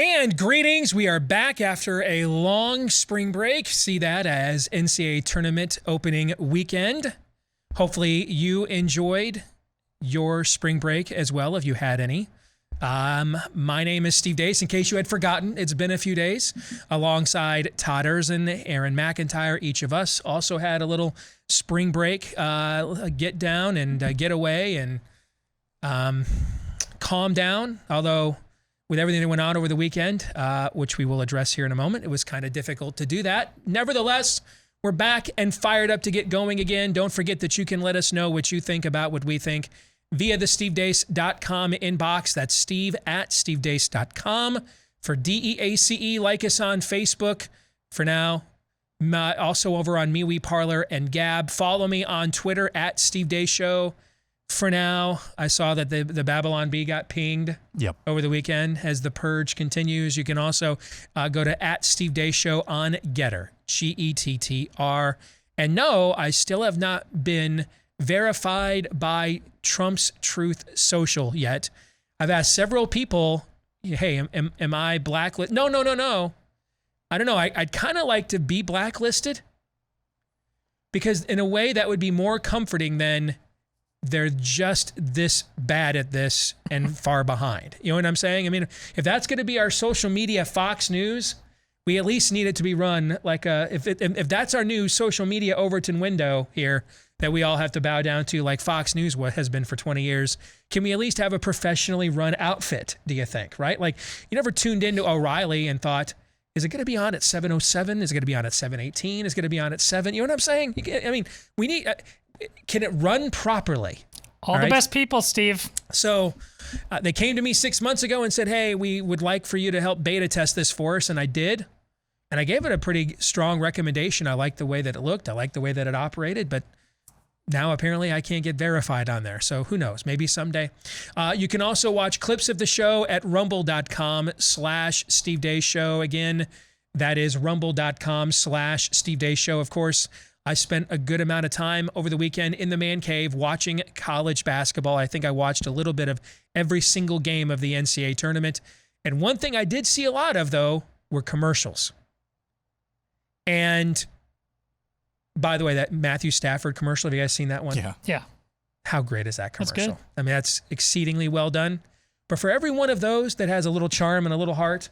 And greetings. We are back after a long spring break. See that as NCAA tournament opening weekend. Hopefully you enjoyed your spring break as well, if you had any. My name is Steve Deace. In case you had forgotten, it's been a few days. Alongside Todders and Aaron McIntyre, each of us also had a little spring break, get down and get away and calm down. Although with everything that went on over the weekend, which we will address here in a moment, it was kind of difficult to do that. Nevertheless, we're back and fired up to get going again. Don't forget that you can let us know what you think about what we think via the stevedeace.com inbox. That's steve@stevedeace.com. For DEACE, like us on Facebook for now. Also over on MeWe, Parler, and Gab. Follow me on Twitter at Steve Deace Show. For now, I saw that the Babylon Bee got pinged over the weekend as the purge continues. You can also go to at Steve Deace Show on Getter, GETTR. And no, I still have not been verified by Trump's Truth Social yet. I've asked several people, hey, am I blacklisted? No. I don't know. I'd kind of like to be blacklisted because in a way that would be more comforting than they're just this bad at this and far behind. You know what I'm saying? I mean, if that's going to be our social media Fox News, we at least need it to be run like if that's our new social media Overton window here that we all have to bow down to, like Fox News has been for 20 years. Can we at least have a professionally run outfit, do you think, right? Like, you never tuned into O'Reilly and thought, is it going to be on at 7:07? Is it going to be on at 7:18? Is it going to be on at 7? You know what I'm saying? I mean, we need, can it run properly? All the best people, Steve. So they came to me 6 months ago and said, hey, we would like for you to help beta test this for us. And I did. And I gave it a pretty strong recommendation. I liked the way that it looked. I liked the way that it operated. But now apparently I can't get verified on there. So who knows? Maybe someday. You can also watch clips of the show at rumble.com/Steve Deace Show. Again, that is rumble.com/Steve Deace Show. Of course, I spent a good amount of time over the weekend in the man cave watching college basketball. I think I watched a little bit of every single game of the NCAA tournament. And one thing I did see a lot of, though, were commercials. And by the way, that Matthew Stafford commercial, have you guys seen that one? Yeah. How great is that commercial? That's good. I mean, that's exceedingly well done. But for every one of those that has a little charm and a little heart,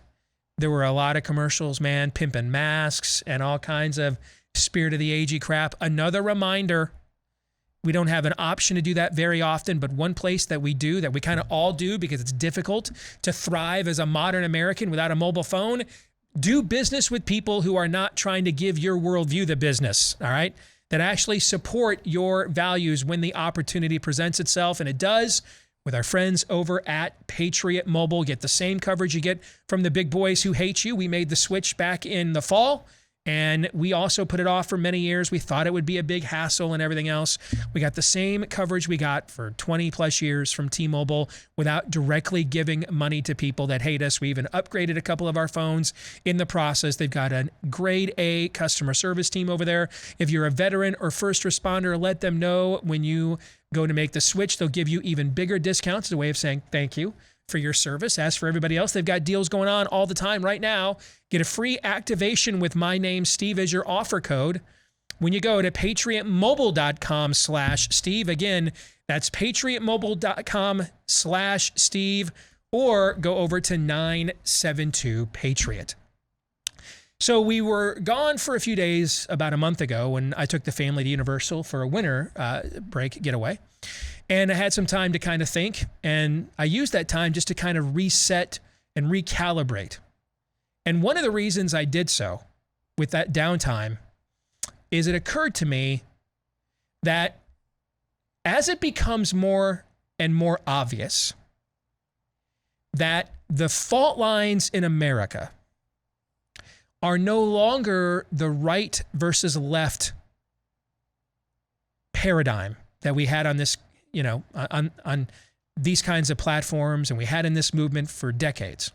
there were a lot of commercials, man, pimping masks and all kinds of spirit of the agey crap. Another reminder, we don't have an option to do that very often, but one place that we do, that we kind of all do because it's difficult to thrive as a modern American without a mobile phone, do business with people who are not trying to give your worldview the business, all right? That actually support your values when the opportunity presents itself, and it does with our friends over at Patriot Mobile. Get the same coverage you get from the big boys who hate you. We made the switch back in the fall, and we also put it off for many years. We thought it would be a big hassle and everything else. We got the same coverage we got for 20 plus years from T-Mobile without directly giving money to people that hate us. We even upgraded a couple of our phones in the process. They've got a grade A customer service team over there. If you're a veteran or first responder, let them know when you go to make the switch. They'll give you even bigger discounts as a way of saying thank you for your service. As for everybody else, they've got deals going on all the time right now. Get a free activation with my name, Steve, as your offer code when you go to patriotmobile.com/Steve. Again, that's patriotmobile.com/Steve, or go over to 972-PATRIOT. So we were gone for a few days about a month ago when I took the family to Universal for a winter break getaway. And I had some time to kind of think, and I used that time just to kind of reset and recalibrate. And one of the reasons I did so with that downtime is it occurred to me that as it becomes more and more obvious that the fault lines in America are no longer the right versus left paradigm that we had on this, on these kinds of platforms, and we had in this movement for decades.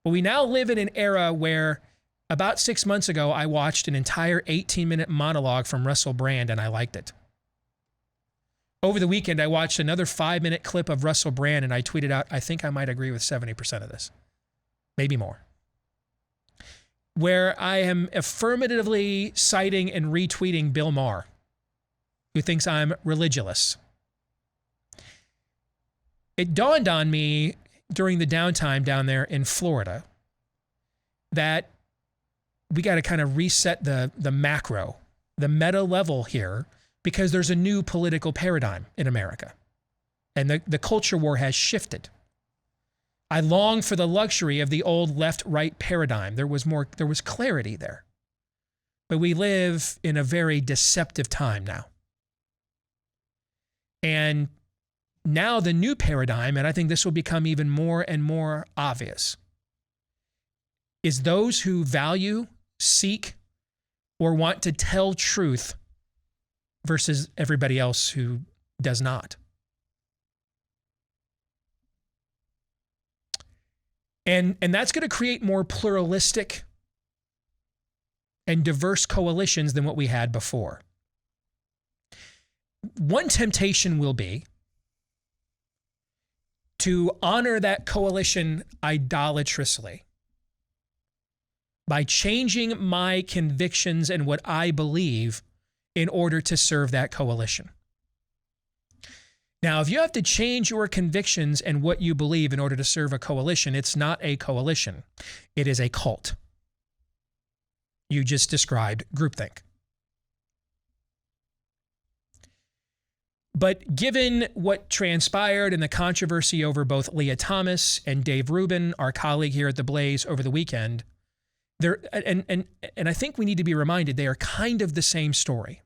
But we now live in an era where about 6 months ago, I watched an entire 18-minute monologue from Russell Brand, and I liked it. Over the weekend, I watched another 5-minute clip of Russell Brand, and I tweeted out, I think I might agree with 70% of this. maybe more, where I am affirmatively citing and retweeting Bill Maher, who thinks I'm religious. It dawned on me during the downtime down there in Florida that we got to kind of reset the macro, the meta level here, because there's a new political paradigm in America. And the culture war has shifted. I long for the luxury of the old left-right paradigm. There was clarity there. But we live in a very deceptive time now. And now the new paradigm, and I think this will become even more and more obvious, is those who value, seek, or want to tell truth versus everybody else who does not. And that's going to create more pluralistic and diverse coalitions than what we had before. One temptation will be to honor that coalition idolatrously by changing my convictions and what I believe in order to serve that coalition. Now, if you have to change your convictions and what you believe in order to serve a coalition, it's not a coalition. It is a cult. You just described groupthink. But given what transpired in the controversy over both Leah Thomas and Dave Rubin, our colleague here at the Blaze over the weekend, and I think we need to be reminded they are kind of the same story.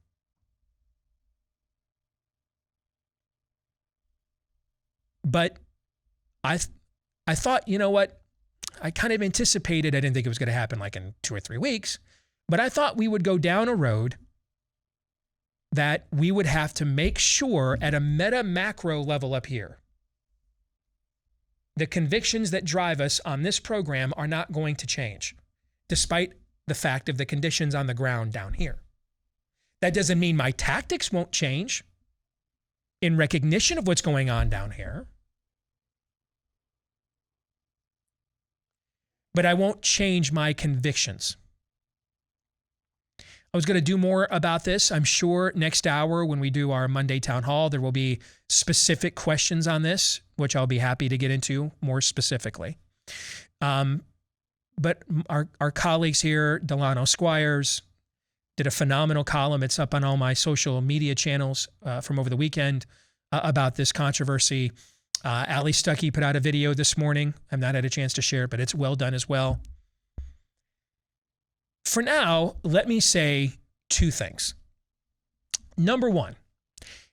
But I thought, you know what? I kind of anticipated, I didn't think it was going to happen like in 2 or 3 weeks, but I thought we would go down a road that we would have to make sure at a meta macro level up here, the convictions that drive us on this program are not going to change, despite the fact of the conditions on the ground down here. That doesn't mean my tactics won't change in recognition of what's going on down here, but I won't change my convictions. I was going to do more about this. I'm sure next hour when we do our Monday town hall, there will be specific questions on this, which I'll be happy to get into more specifically. But our colleagues here, Delano Squires, did a phenomenal column. It's up on all my social media channels from over the weekend about this controversy. Ali Stuckey put out a video this morning. I've not had a chance to share it, but it's well done as well. For now, let me say 2 things. Number 1,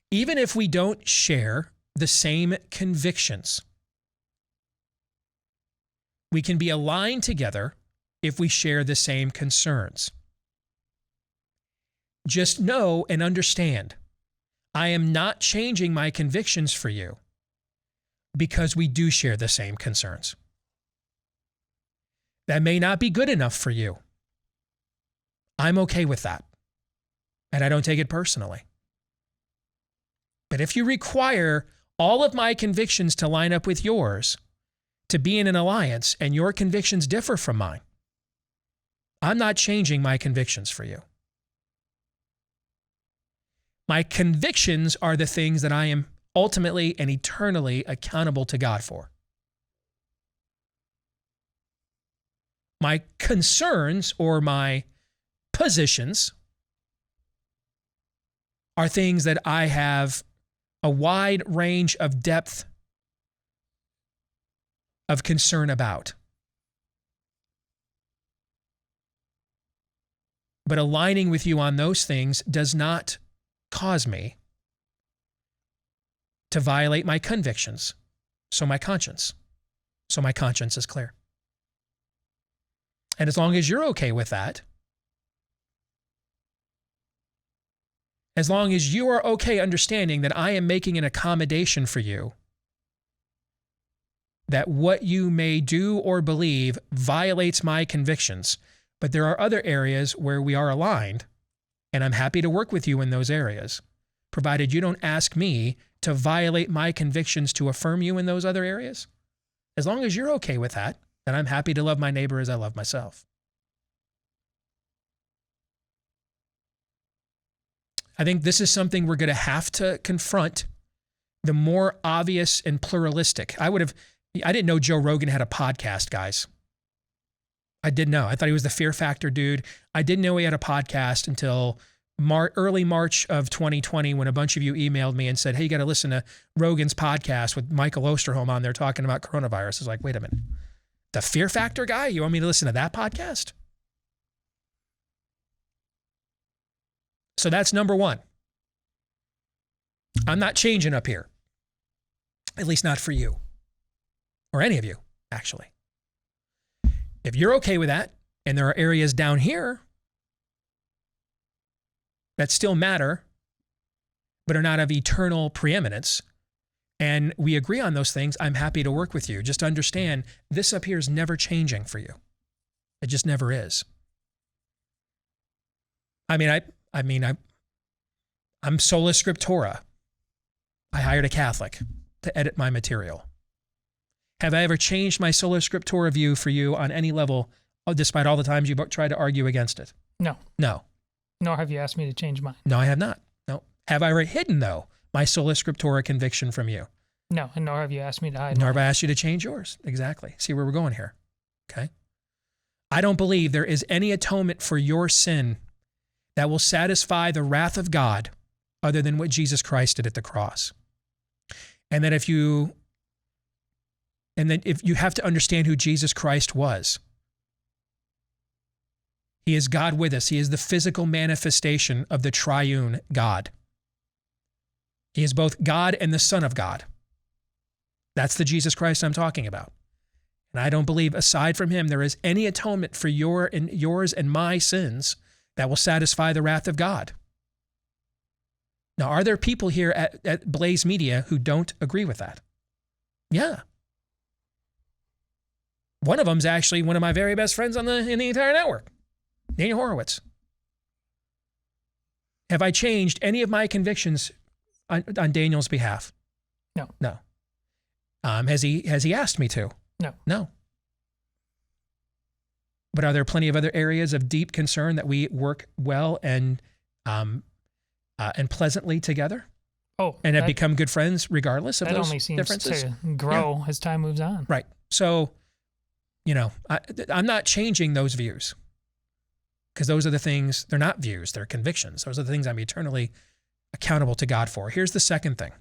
even if we don't share the same convictions, we can be aligned together if we share the same concerns. Just know and understand, I am not changing my convictions for you because we do share the same concerns. That may not be good enough for you. I'm okay with that, and I don't take it personally. But if you require all of my convictions to line up with yours, to be in an alliance, and your convictions differ from mine, I'm not changing my convictions for you. My convictions are the things that I am ultimately and eternally accountable to God for. My concerns or my positions are things that I have a wide range of depth of concern about. But aligning with you on those things does not cause me to violate my convictions, so my conscience is clear. And as long as you're okay with that, as long as you are okay understanding that I am making an accommodation for you, that what you may do or believe violates my convictions, but there are other areas where we are aligned, and I'm happy to work with you in those areas, provided you don't ask me to violate my convictions to affirm you in those other areas. As long as you're okay with that, then I'm happy to love my neighbor as I love myself. I think this is something we're going to have to confront. The more obvious and pluralistic. I didn't know Joe Rogan had a podcast, guys. I didn't know. I thought he was the Fear Factor dude. I didn't know he had a podcast until early March of 2020 when a bunch of you emailed me and said, hey, you got to listen to Rogan's podcast with Michael Osterholm on there talking about coronavirus. I was like, wait a minute. The Fear Factor guy? You want me to listen to that podcast? So that's number one. I'm not changing up here. At least not for you. Or any of you, actually. If you're okay with that, and there are areas down here that still matter, but are not of eternal preeminence, and we agree on those things, I'm happy to work with you. Just understand, this up here is never changing for you. It just never is. I'm sola scriptura. I hired a Catholic to edit my material. Have I ever changed my sola scriptura view for you on any level, despite all the times you tried to argue against it? No. No. Nor have you asked me to change mine. No, I have not. No. Have I ever hidden, though, my sola scriptura conviction from you? No, and nor have you asked me to hide Nor mine. have I asked you to change yours. Exactly. See where we're going here. Okay? I don't believe there is any atonement for your sin that will satisfy the wrath of God other than what Jesus Christ did at the cross. And that if you have to understand who Jesus Christ was. He is God with us. He is the physical manifestation of the triune God. He is both God and the Son of God. That's the Jesus Christ I'm talking about. And I don't believe, aside from him, there is any atonement for yours and my sins that will satisfy the wrath of God. Now, are there people here at Blaze Media who don't agree with that? Yeah. One of them's actually one of my very best friends in the entire network, Daniel Horowitz. Have I changed any of my convictions on Daniel's behalf? No. No. Has he asked me to? No. No. But are there plenty of other areas of deep concern that we work well and pleasantly together? Oh, and have become good friends regardless of those only seems differences? to grow as time moves on. Right. So, I'm not changing those views because those are the things, they're not views, they're convictions. Those are the things I'm eternally accountable to God for. Here's the second thing.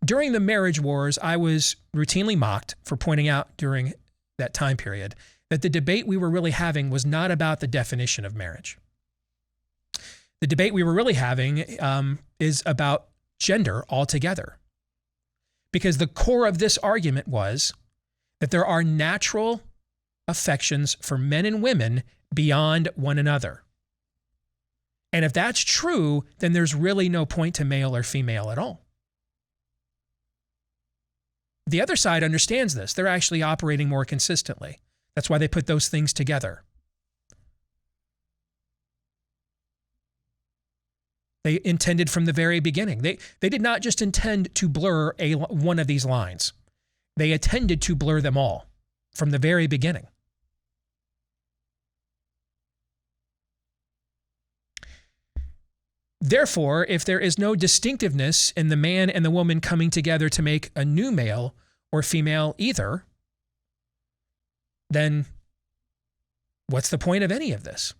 During the marriage wars, I was routinely mocked for pointing out during that time period that the debate we were really having was not about the definition of marriage. The debate we were really having is about gender altogether. Because the core of this argument was that there are natural affections for men and women beyond one another. And if that's true, then there's really no point to male or female at all. The other side understands this. They're actually operating more consistently. That's why they put those things together. They intended from the very beginning. They did not just intend to blur one of these lines. They intended to blur them all from the very beginning. Therefore, if there is no distinctiveness in the man and the woman coming together to make a new male or female either, then what's the point of any of this?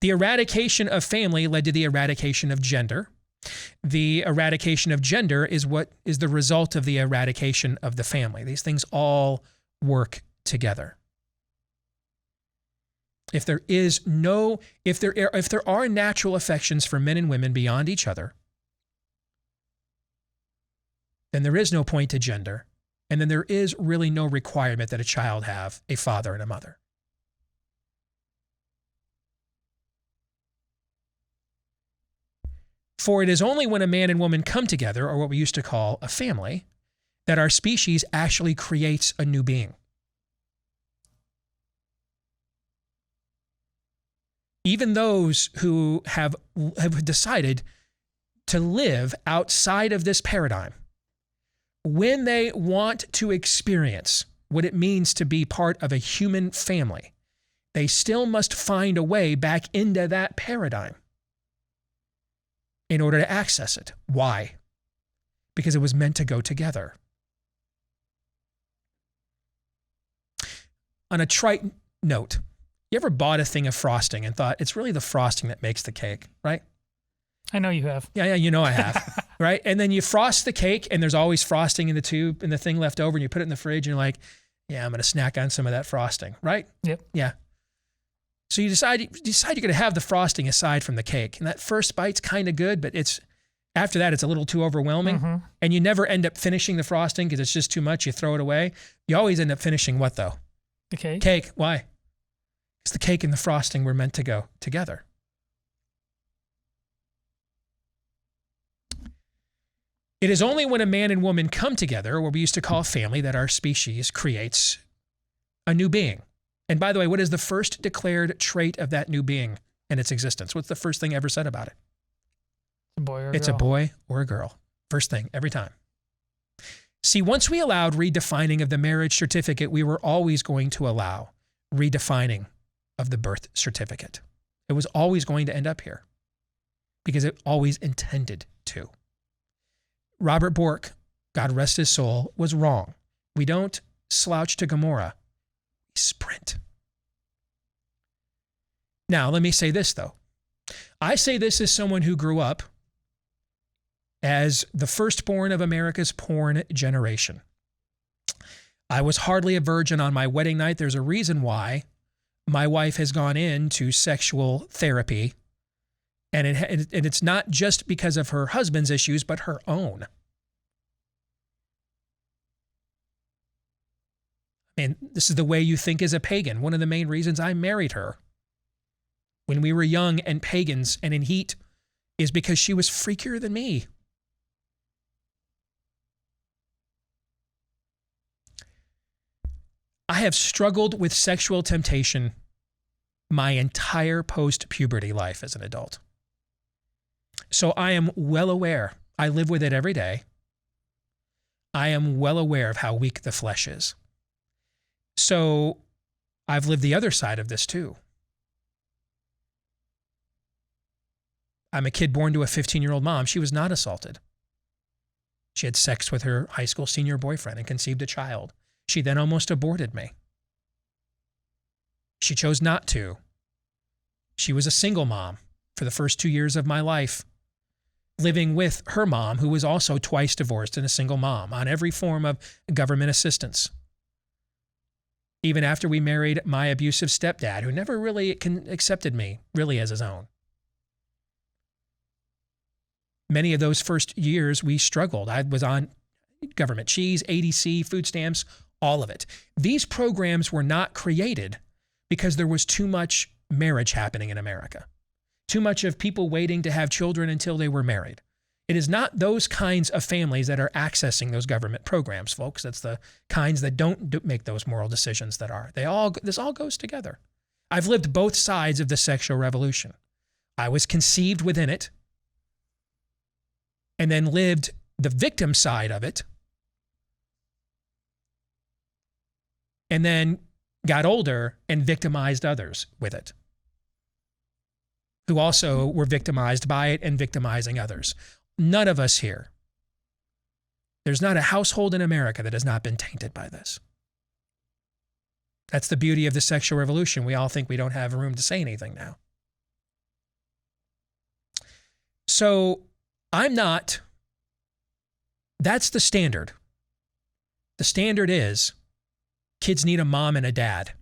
The eradication of family led to the eradication of gender. The eradication of gender is what is the result of the eradication of the family. These things all work together. If there are natural affections for men and women beyond each other, then there is no point to gender, and then there is really no requirement that a child have a father and a mother. For it is only when a man and woman come together, or what we used to call a family, that our species actually creates a new being. Even those who have decided to live outside of this paradigm, when they want to experience what it means to be part of a human family, they still must find a way back into that paradigm in order to access it. Why? Because it was meant to go together. On a trite note, you ever bought a thing of frosting and thought it's really the frosting that makes the cake, right? I know you have. Yeah, you know I have, right? And then you frost the cake and there's always frosting in the tube and the thing left over and you put it in the fridge and you're like, yeah, I'm going to snack on some of that frosting, right? Yep. Yeah. So you decide you're going to have the frosting aside from the cake. And that first bite's kind of good, but after that, it's a little too overwhelming. Mm-hmm. And you never end up finishing the frosting because it's just too much. You throw it away. You always end up finishing what, though? The cake. Cake. Why? Because the cake and the frosting were meant to go together. It is only when a man and woman come together, what we used to call family, that our species creates a new being. And by the way, what is the first declared trait of that new being in its existence? What's the first thing ever said about it? A boy or a It's girl. a boy or a girl. First thing, every time. See, once we allowed redefining of the marriage certificate, we were always going to allow redefining of the birth certificate. It was always going to end up here because it always intended to. Robert Bork, God rest his soul, was wrong. We don't slouch to Gomorrah. We sprint. Now, let me say this, though. I say this as someone who grew up as the firstborn of America's porn generation. I was hardly a virgin on my wedding night. There's a reason why my wife has gone into sexual therapy. And it's not just because of her husband's issues, but her own. And this is the way you think as a pagan. One of the main reasons I married her when we were young and pagans and in heat is because she was freakier than me. I have struggled with sexual temptation my entire post-puberty life as an adult. So I am well aware. I live with it every day. I am well aware of how weak the flesh is. So I've lived the other side of this too. I'm a kid born to a 15-year-old mom. She was not assaulted. She had sex with her high school senior boyfriend and conceived a child. She then almost aborted me. She chose not to. She was a single mom for the first 2 years of my life, living with her mom, who was also twice divorced and a single mom, on every form of government assistance. Even after we married my abusive stepdad, who never really accepted me really as his own. Many of those first years, we struggled. I was on government cheese, ADC, food stamps, all of it. These programs were not created because there was too much marriage happening in America. Too much of people waiting to have children until they were married. It is not those kinds of families that are accessing those government programs, folks. That's the kinds that don't make those moral decisions that are. This all goes together. I've lived both sides of the sexual revolution. I was conceived within it and then lived the victim side of it and then got older and victimized others with it, who also were victimized by it and victimizing others. None of us here. There's not a household in America that has not been tainted by this. That's the beauty of the sexual revolution. We all think we don't have room to say anything now. So that's the standard. The standard is kids need a mom and a dad.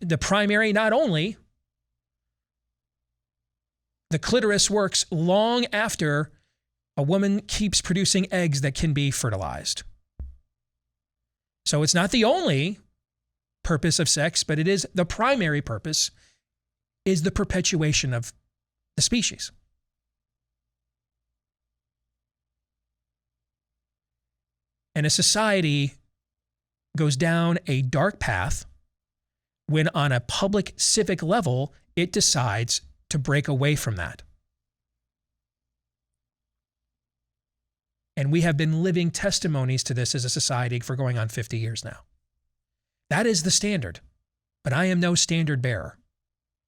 The primary, not only the clitoris works long after a woman keeps producing eggs that can be fertilized. So it's not the only purpose of sex, but it is the primary purpose, is the perpetuation of the species. And a society goes down a dark path when on a public civic level, it decides to break away from that. And we have been living testimonies to this as a society for going on 50 years now. That is the standard. But I am no standard bearer.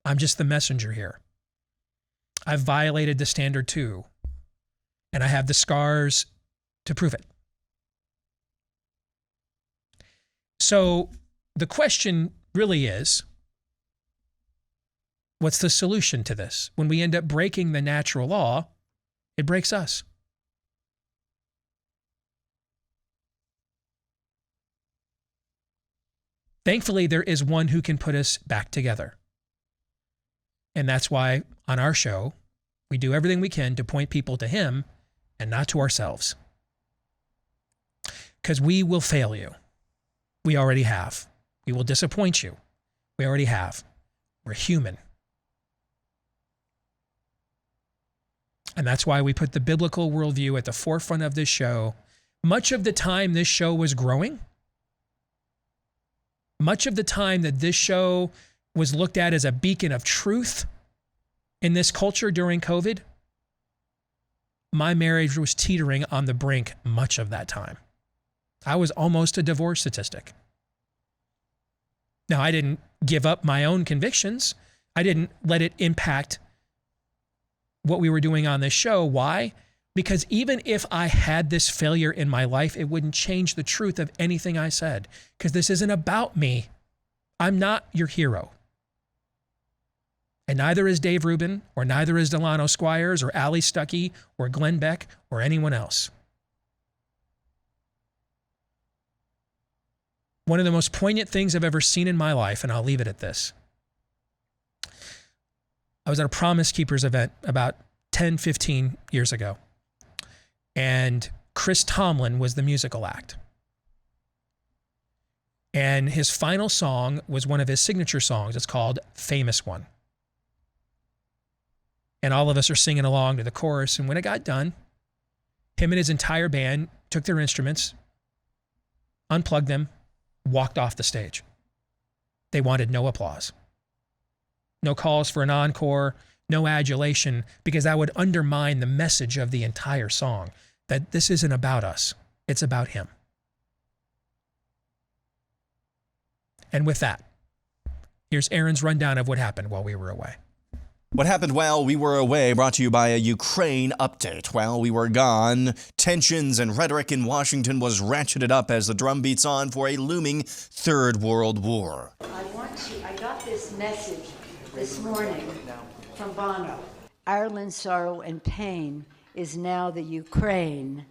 I'm just the messenger here. I've violated the standard too. And I have the scars to prove it. So the question really is, what's the solution to this? When we end up breaking the natural law, it breaks us. Thankfully, there is one who can put us back together. And that's why on our show, we do everything we can to point people to him and not to ourselves. Because we will fail you. We already have. We will disappoint you. We already have. We're human. And that's why we put the biblical worldview at the forefront of this show. Much of the time this show was growing, much of the time that this show was looked at as a beacon of truth in this culture during COVID, my marriage was teetering on the brink much of that time. I was almost a divorce statistic. Now, I didn't give up my own convictions. I didn't let it impact what we were doing on this show. Why? Because even if I had this failure in my life, it wouldn't change the truth of anything I said. Because this isn't about me. I'm not your hero. And neither is Dave Rubin, or neither is Delano Squires, or Ali Stuckey, or Glenn Beck, or anyone else. One of the most poignant things I've ever seen in my life, and I'll leave it at this. I was at a Promise Keepers event about 10, 15 years ago. And Chris Tomlin was the musical act. And his final song was one of his signature songs. It's called Famous One. And all of us are singing along to the chorus. And when it got done, him and his entire band took their instruments, unplugged them, walked off the stage. They wanted no applause. No calls for an encore, no adulation, because that would undermine the message of the entire song, that this isn't about us, it's about him. And with that, here's Aaron's rundown of what happened while we were away. What happened while we were away, brought to you by a Ukraine update. While we were gone, tensions and rhetoric in Washington was ratcheted up as the drum beats on for a looming Third World War. I got this message this morning from Bono. Ireland's sorrow and pain is now the Ukraine,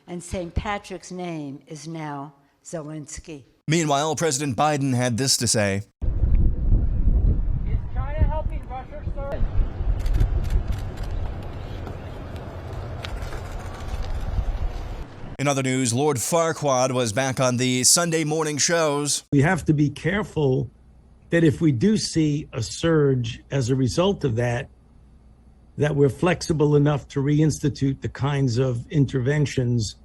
and St. Patrick's name is now Zelensky. Meanwhile, President Biden had this to say. Is China helping Russia, sir? In other news, Lord Farquaad was back on the Sunday morning shows. We have to be careful that if we do see a surge as a result of that, that we're flexible enough to reinstitute the kinds of interventions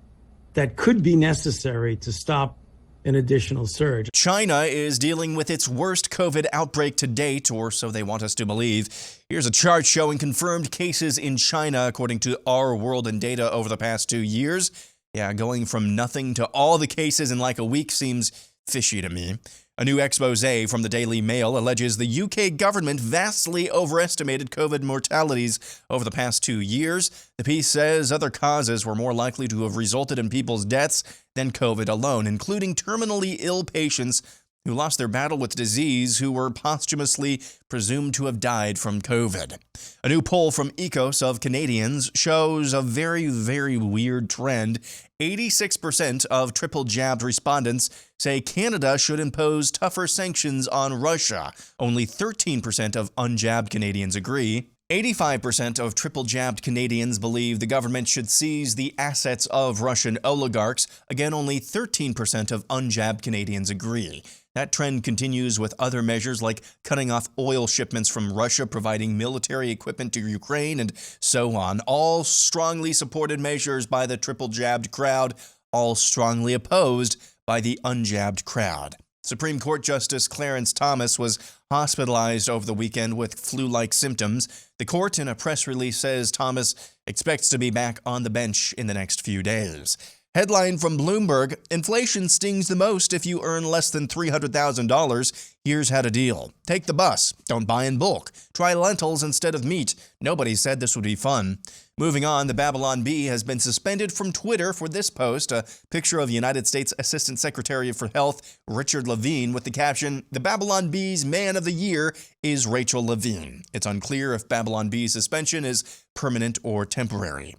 that could be necessary to stop an additional surge. China is dealing with its worst COVID outbreak to date, or so they want us to believe. Here's a chart showing confirmed cases in China, according to Our World in data over the past 2 years. Yeah, going from nothing to all the cases in like a week seems fishy to me. A new expose from the Daily Mail alleges the UK government vastly overestimated COVID mortalities over the past 2 years. The piece says other causes were more likely to have resulted in people's deaths than COVID alone, including terminally ill patients who lost their battle with disease who were posthumously presumed to have died from COVID. A new poll from Ecos of Canadians shows a very, very weird trend. 86% of triple-jabbed respondents say Canada should impose tougher sanctions on Russia. Only 13% of unjabbed Canadians agree. 85% of triple-jabbed Canadians believe the government should seize the assets of Russian oligarchs. Again, only 13% of unjabbed Canadians agree. That trend continues with other measures like cutting off oil shipments from Russia, providing military equipment to Ukraine, and so on. All strongly supported measures by the triple-jabbed crowd, all strongly opposed by the unjabbed crowd. Supreme Court Justice Clarence Thomas was hospitalized over the weekend with flu-like symptoms. The court, in a press release, says Thomas expects to be back on the bench in the next few days. Headline from Bloomberg, inflation stings the most if you earn less than $300,000. Here's how to deal. Take the bus. Don't buy in bulk. Try lentils instead of meat. Nobody said this would be fun. Moving on, the Babylon Bee has been suspended from Twitter for this post, a picture of United States Assistant Secretary for Health Richard Levine with the caption, "The Babylon Bee's Man of the Year is Rachel Levine." It's unclear if Babylon Bee's suspension is permanent or temporary.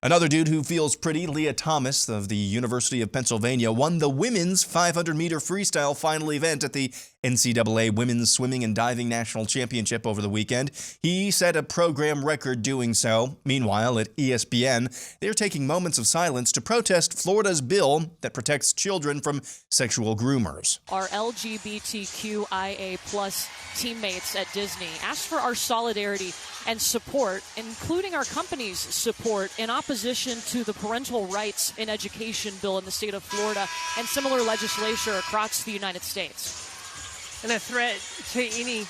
Another dude who feels pretty, Leah Thomas of the University of Pennsylvania, won the women's 500-meter freestyle final event at the NCAA Women's Swimming and Diving National Championship over the weekend. He set a program record doing so. Meanwhile, at ESPN, they're taking moments of silence to protest Florida's bill that protects children from sexual groomers. Our LGBTQIA+ teammates at Disney asked for our solidarity and support, including our company's support, in opposition to the parental rights in education bill in the state of Florida and similar legislation across the United States. And a threat to any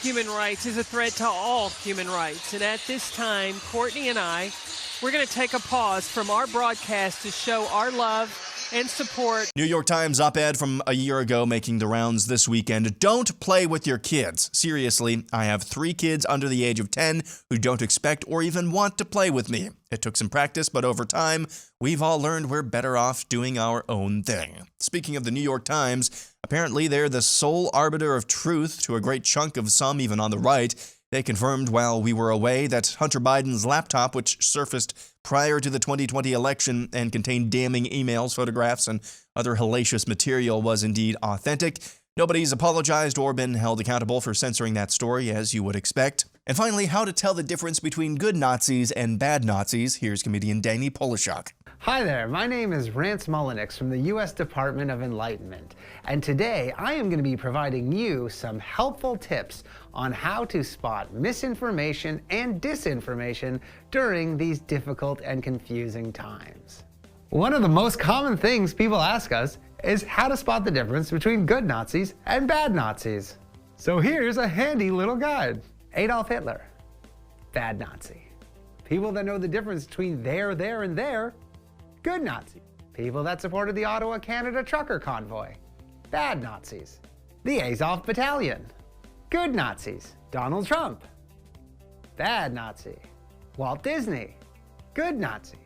human rights is a threat to all human rights. And at this time, Courtney and I, we're going to take a pause from our broadcast to show our love and support. New York Times op-ed from a year ago making the rounds this weekend. Don't play with your kids. Seriously, I have 3 kids under the age of 10 who don't expect or even want to play with me. It took some practice, but over time, we've all learned we're better off doing our own thing. Speaking of the New York Times, apparently they're the sole arbiter of truth to a great chunk of some, even on the right. They confirmed while we were away that Hunter Biden's laptop, which surfaced prior to the 2020 election and contained damning emails, photographs, and other hellacious material, was indeed authentic. Nobody's apologized or been held accountable for censoring that story, as you would expect. And finally, how to tell the difference between good Nazis and bad Nazis. Here's comedian Danny Polishuk. Hi there, my name is Rance Mullenix from the U.S. Department of Enlightenment, and today I am going to be providing you some helpful tips on how to spot misinformation and disinformation during these difficult and confusing times. One of the most common things people ask us is how to spot the difference between good Nazis and bad Nazis. So here's a handy little guide. Adolf Hitler, bad Nazi. People that know the difference between there, and there, good Nazi. People that supported the Ottawa, Canada trucker convoy, bad Nazis. The Azov Battalion, good Nazis. Donald Trump, bad Nazi. Walt Disney, good Nazi.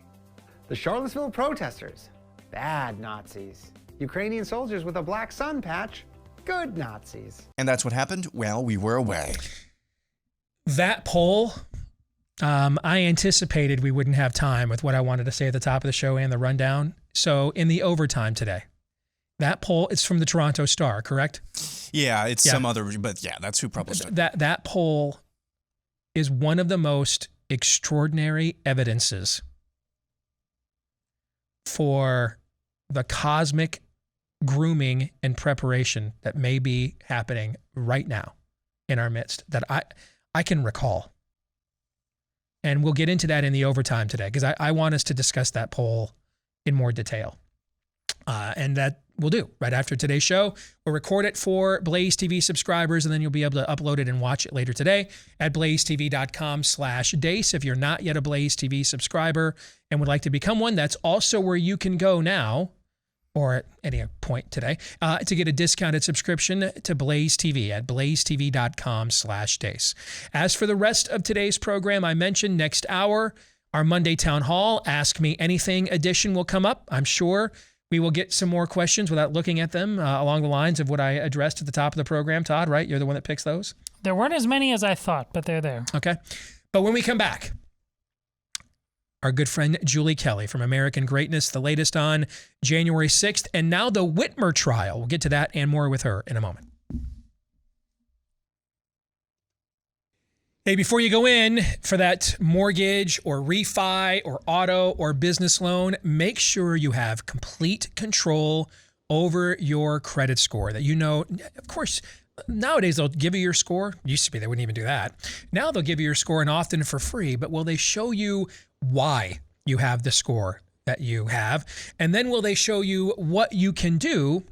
The Charlottesville protesters, bad Nazis. Ukrainian soldiers with a black sun patch, good Nazis. And that's what happened while we were away. That poll, I anticipated we wouldn't have time with what I wanted to say at the top of the show and the rundown. So in the overtime today, that poll, it's from the Toronto Star, correct? Yeah, it's some other, but yeah, that's who published it. That poll is one of the most extraordinary evidences for the cosmic grooming and preparation that may be happening right now in our midst that I can recall. And we'll get into that in the overtime today because I want us to discuss that poll in more detail. And that we'll do right after today's show. We'll record it for Blaze TV subscribers, and then you'll be able to upload it and watch it later today at blazetv.com/Deace. If you're not yet a Blaze TV subscriber and would like to become one, that's also where you can go now, or at any point today, to get a discounted subscription to Blaze TV at blazetv.com/Deace. As for the rest of today's program, I mentioned next hour, our Monday Town Hall Ask Me Anything edition will come up. I'm sure we will get some more questions without looking at them along the lines of what I addressed at the top of the program. Todd, right? You're the one that picks those? There weren't as many as I thought, but they're there. Okay. But when we come back, our good friend Julie Kelly from American Greatness, the latest on January 6th, and now the Whitmer trial. We'll get to that and more with her in a moment. Hey, before you go in for that mortgage or refi or auto or business loan, make sure you have complete control over your credit score. That you know, of course, nowadays they'll give you your score. Used to be they wouldn't even do that. Now they'll give you your score and often for free, but will they show you why you have the score that you have? And then will they show you what you can do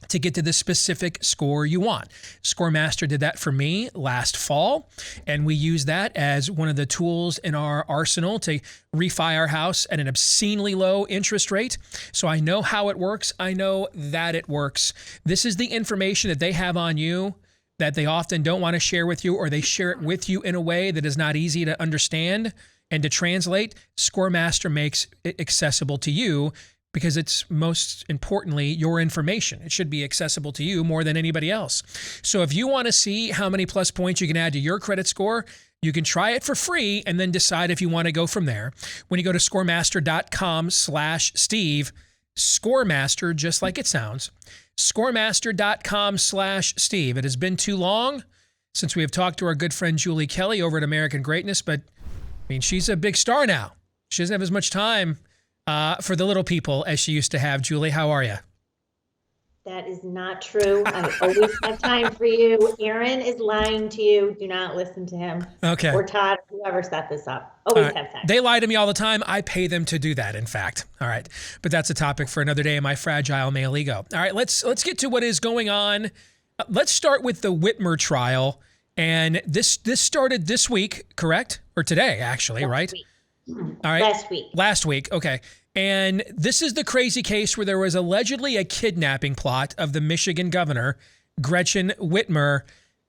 to get to the specific score you want. ScoreMaster did that for me last fall, and we use that as one of the tools in our arsenal to refi our house at an obscenely low interest rate. So I know how it works. I know that it works. This is the information that they have on you that they often don't want to share with you, or they share it with you in a way that is not easy to understand and to translate. ScoreMaster makes it accessible to you, because it's most importantly your information. It should be accessible to you more than anybody else. So if you want to see how many plus points you can add to your credit score, you can try it for free and then decide if you want to go from there. When you go to scoremaster.com/Steve, ScoreMaster, just like it sounds, scoremaster.com/Steve. It has been too long since we have talked to our good friend Julie Kelly over at American Greatness, but I mean, she's a big star now. She doesn't have as much time for the little people as she used to have. Julie, how are you? That is not true. I always have time for you. Aaron is lying to you. Do not listen to him. Okay. Or Todd, whoever set this up. Always have time. They lie to me all the time. I pay them to do that, in fact. All right. But that's a topic for another day in my fragile male ego. All right, let's get to what is going on. Let's start with the Whitmer trial. And this started this week, correct? Or today, actually, right? Week. All right. Last week. Okay. And this is the crazy case where there was allegedly a kidnapping plot of the Michigan governor, Gretchen Whitmer.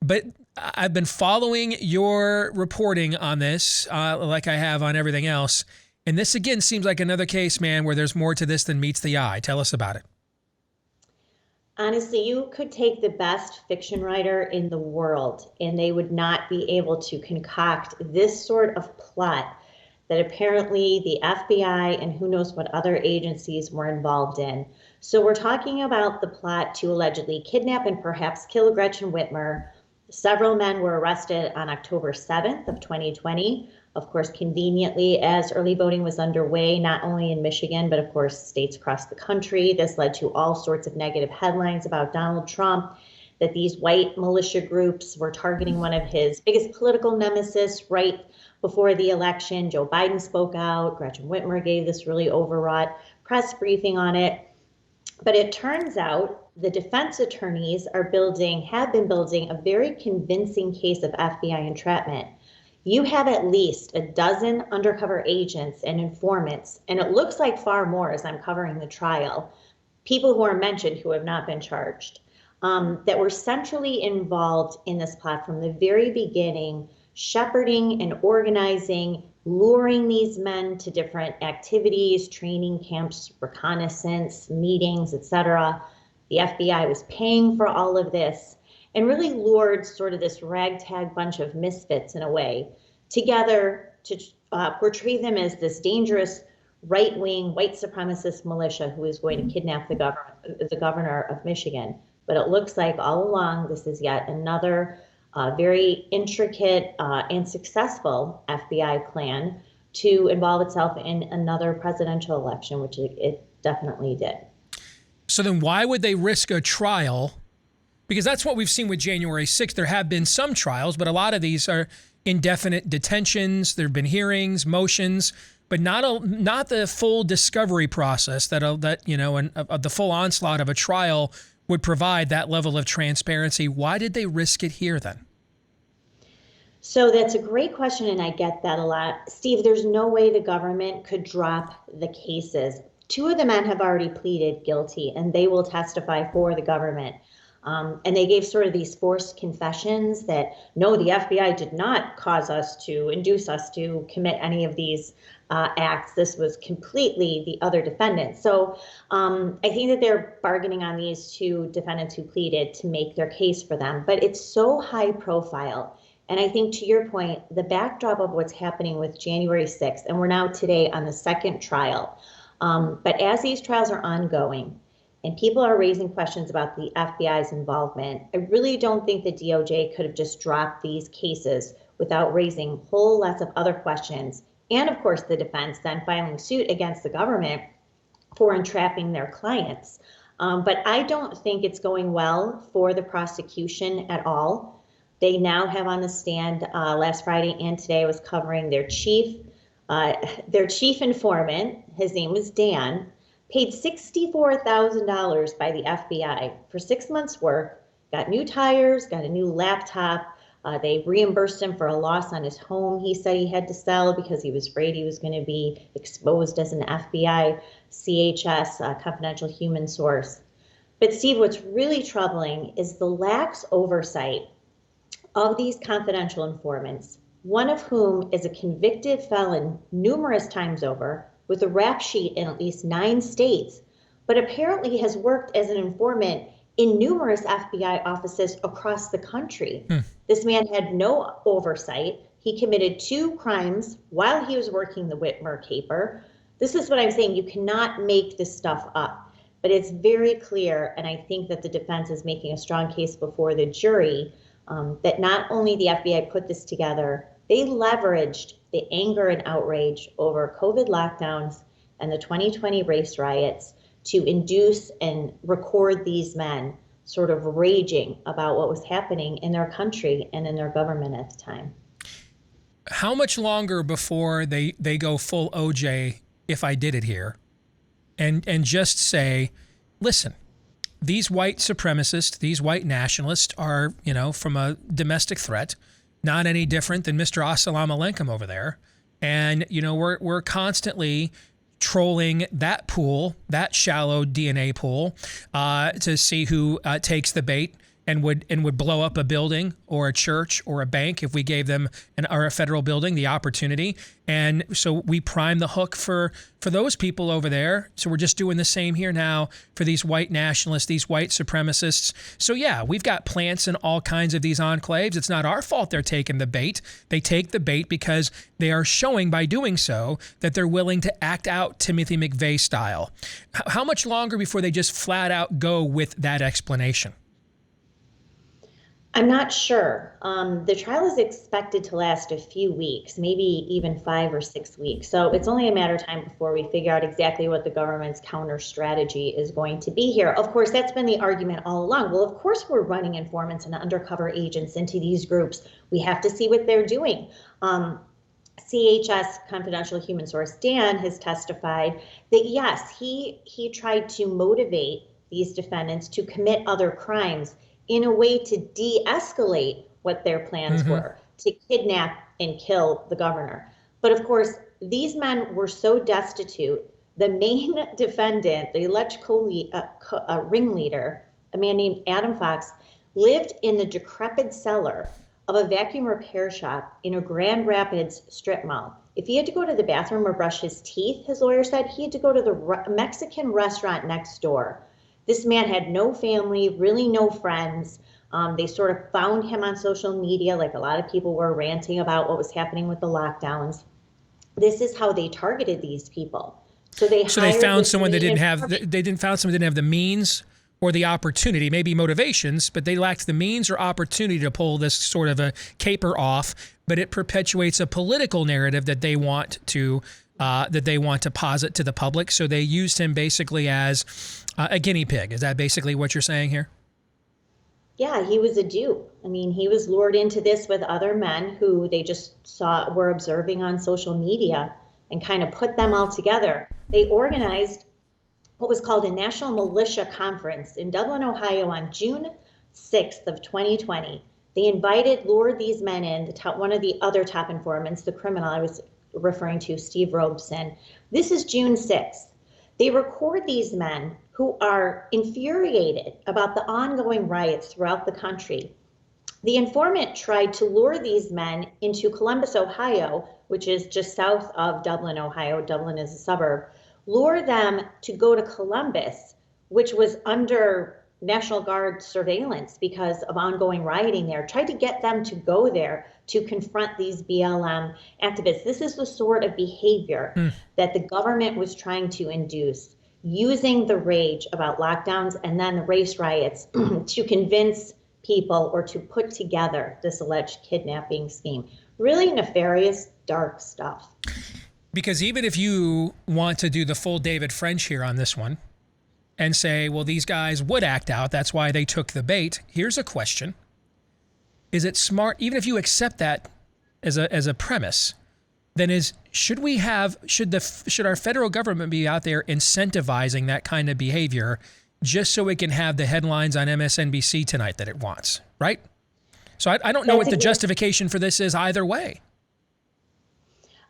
But I've been following your reporting on this, like I have on everything else. And this, again, seems like another case, man, where there's more to this than meets the eye. Tell us about it. Honestly, you could take the best fiction writer in the world, and they would not be able to concoct this sort of plot that apparently the FBI and who knows what other agencies were involved in. So we're talking about the plot to allegedly kidnap and perhaps kill Gretchen Whitmer. Several men were arrested on October 7th of 2020. Of course, conveniently, as early voting was underway, not only in Michigan, but of course, states across the country. This led to all sorts of negative headlines about Donald Trump, that these white militia groups were targeting one of his biggest political nemesis right before the election. Joe Biden spoke out. Gretchen Whitmer gave this really overwrought press briefing on it. But it turns out the defense attorneys have been building a very convincing case of FBI entrapment. You have at least a dozen undercover agents and informants, and it looks like far more as I'm covering the trial, people who are mentioned who have not been charged, that were centrally involved in this plot from the very beginning, shepherding and organizing, luring these men to different activities, training camps, reconnaissance, meetings, etc. The FBI was paying for all of this and really lured sort of this ragtag bunch of misfits in a way together to portray them as this dangerous right-wing white supremacist militia who is going to kidnap the governor of Michigan. But it looks like all along this is yet another very intricate and successful FBI plan to involve itself in another presidential election, which it definitely did. So then why would they risk a trial? Because that's what we've seen with January 6th. There have been some trials, but a lot of these are indefinite detentions. There have been hearings, motions, but not the full discovery process that the full onslaught of a trial would provide that level of transparency. Why did they risk it here then? So that's a great question, and I get that a lot. Steve, there's no way the government could drop the cases. 2 of the men have already pleaded guilty, and they will testify for the government. And they gave sort of these forced confessions that, no, the FBI did not induce us to commit any of these acts. This was completely the other defendants. So I think that they're bargaining on these 2 defendants who pleaded to make their case for them. But it's so high profile. And I think, to your point, the backdrop of what's happening with January 6th, and we're now today on the second trial. But as these trials are ongoing and people are raising questions about the FBI's involvement, I really don't think the DOJ could have just dropped these cases without raising whole lots of other questions. And of course, the defense then filing suit against the government for entrapping their clients. But I don't think it's going well for the prosecution at all. They now have on the stand last Friday and today I was covering their chief informant. His name was Dan. paid $64,000 by the FBI for 6 months' work, got new tires, got a new laptop. They reimbursed him for a loss on his home he said he had to sell because he was afraid he was going to be exposed as an FBI CHS, confidential human source. But Steve, what's really troubling is the lax oversight of these confidential informants, one of whom is a convicted felon numerous times over with a rap sheet in at least 9 states, but apparently has worked as an informant in numerous FBI offices across the country. This man had no oversight. He committed 2 crimes while he was working the Whitmer caper. This is what I'm saying. You cannot make this stuff up. But it's very clear, and I think that the defense is making a strong case before the jury, that not only the FBI put this together, they leveraged the anger and outrage over COVID lockdowns and the 2020 race riots to induce and record these men sort of raging about what was happening in their country and in their government at the time. How much longer before they go full OJ if I did it here and just say, listen, these white supremacists, these white nationalists are, from a domestic threat, not any different than Mr. Assalamu alaikum over there. And, we're constantly trolling that pool, that shallow DNA pool, to see who takes the bait and would blow up a building or a church or a bank if we gave them or a federal building the opportunity. And so we prime the hook for those people over there. So we're just doing the same here now for these white nationalists, these white supremacists. So yeah, we've got plants in all kinds of these enclaves. It's not our fault they're taking the bait. They take the bait because they are showing by doing so that they're willing to act out Timothy McVeigh style. How much longer before they just flat out go with that explanation? I'm not sure. The trial is expected to last a few weeks, maybe even 5 or 6 weeks. So it's only a matter of time before we figure out exactly what the government's counter strategy is going to be here. Of course, that's been the argument all along. Well, of course, we're running informants and undercover agents into these groups. We have to see what they're doing. CHS confidential human source Dan has testified that yes, he tried to motivate these defendants to commit other crimes in a way to de-escalate what their plans were, to kidnap and kill the governor. But of course, these men were so destitute. The main defendant, the alleged ringleader, a man named Adam Fox, lived in the decrepit cellar of a vacuum repair shop in a Grand Rapids strip mall. If he had to go to the bathroom or brush his teeth, his lawyer said, he had to go to the Mexican restaurant next door. This man had no family, really no friends. They sort of found him on social media, like a lot of people were ranting about what was happening with the lockdowns. This is how they targeted these people. So they found someone that didn't have the means or the opportunity, maybe motivations, but they lacked the means or opportunity to pull this sort of a caper off. But it perpetuates a political narrative that they want to posit to the public. So they used him basically as a guinea pig. Is that basically what you're saying here? Yeah, he was a dupe. I mean, he was lured into this with other men who they just were observing on social media and kind of put them all together. They organized what was called a National Militia Conference in Dublin, Ohio on June 6th of 2020. They lured these men in, one of the other top informants, the criminal I was referring to, Steve Robeson. This is June 6th. They record these men who are infuriated about the ongoing riots throughout the country. The informant tried to lure these men into Columbus, Ohio, which is just south of Dublin, Ohio. Dublin is a suburb. Lure them to go to Columbus, which was under National Guard surveillance because of ongoing rioting there. Tried to get them to go there to confront these BLM activists. This is the sort of behavior that the government was trying to induce, using the rage about lockdowns and then the race riots to convince people or to put together this alleged kidnapping scheme. Really nefarious, dark stuff. Because even if you want to do the full David French here on this one and say, well, these guys would act out, that's why they took the bait. Here's a question. Is it smart, even if you accept that as a premise, then should our federal government be out there incentivizing that kind of behavior just so it can have the headlines on MSNBC tonight that it wants, right? So I don't know what the justification for this is either way.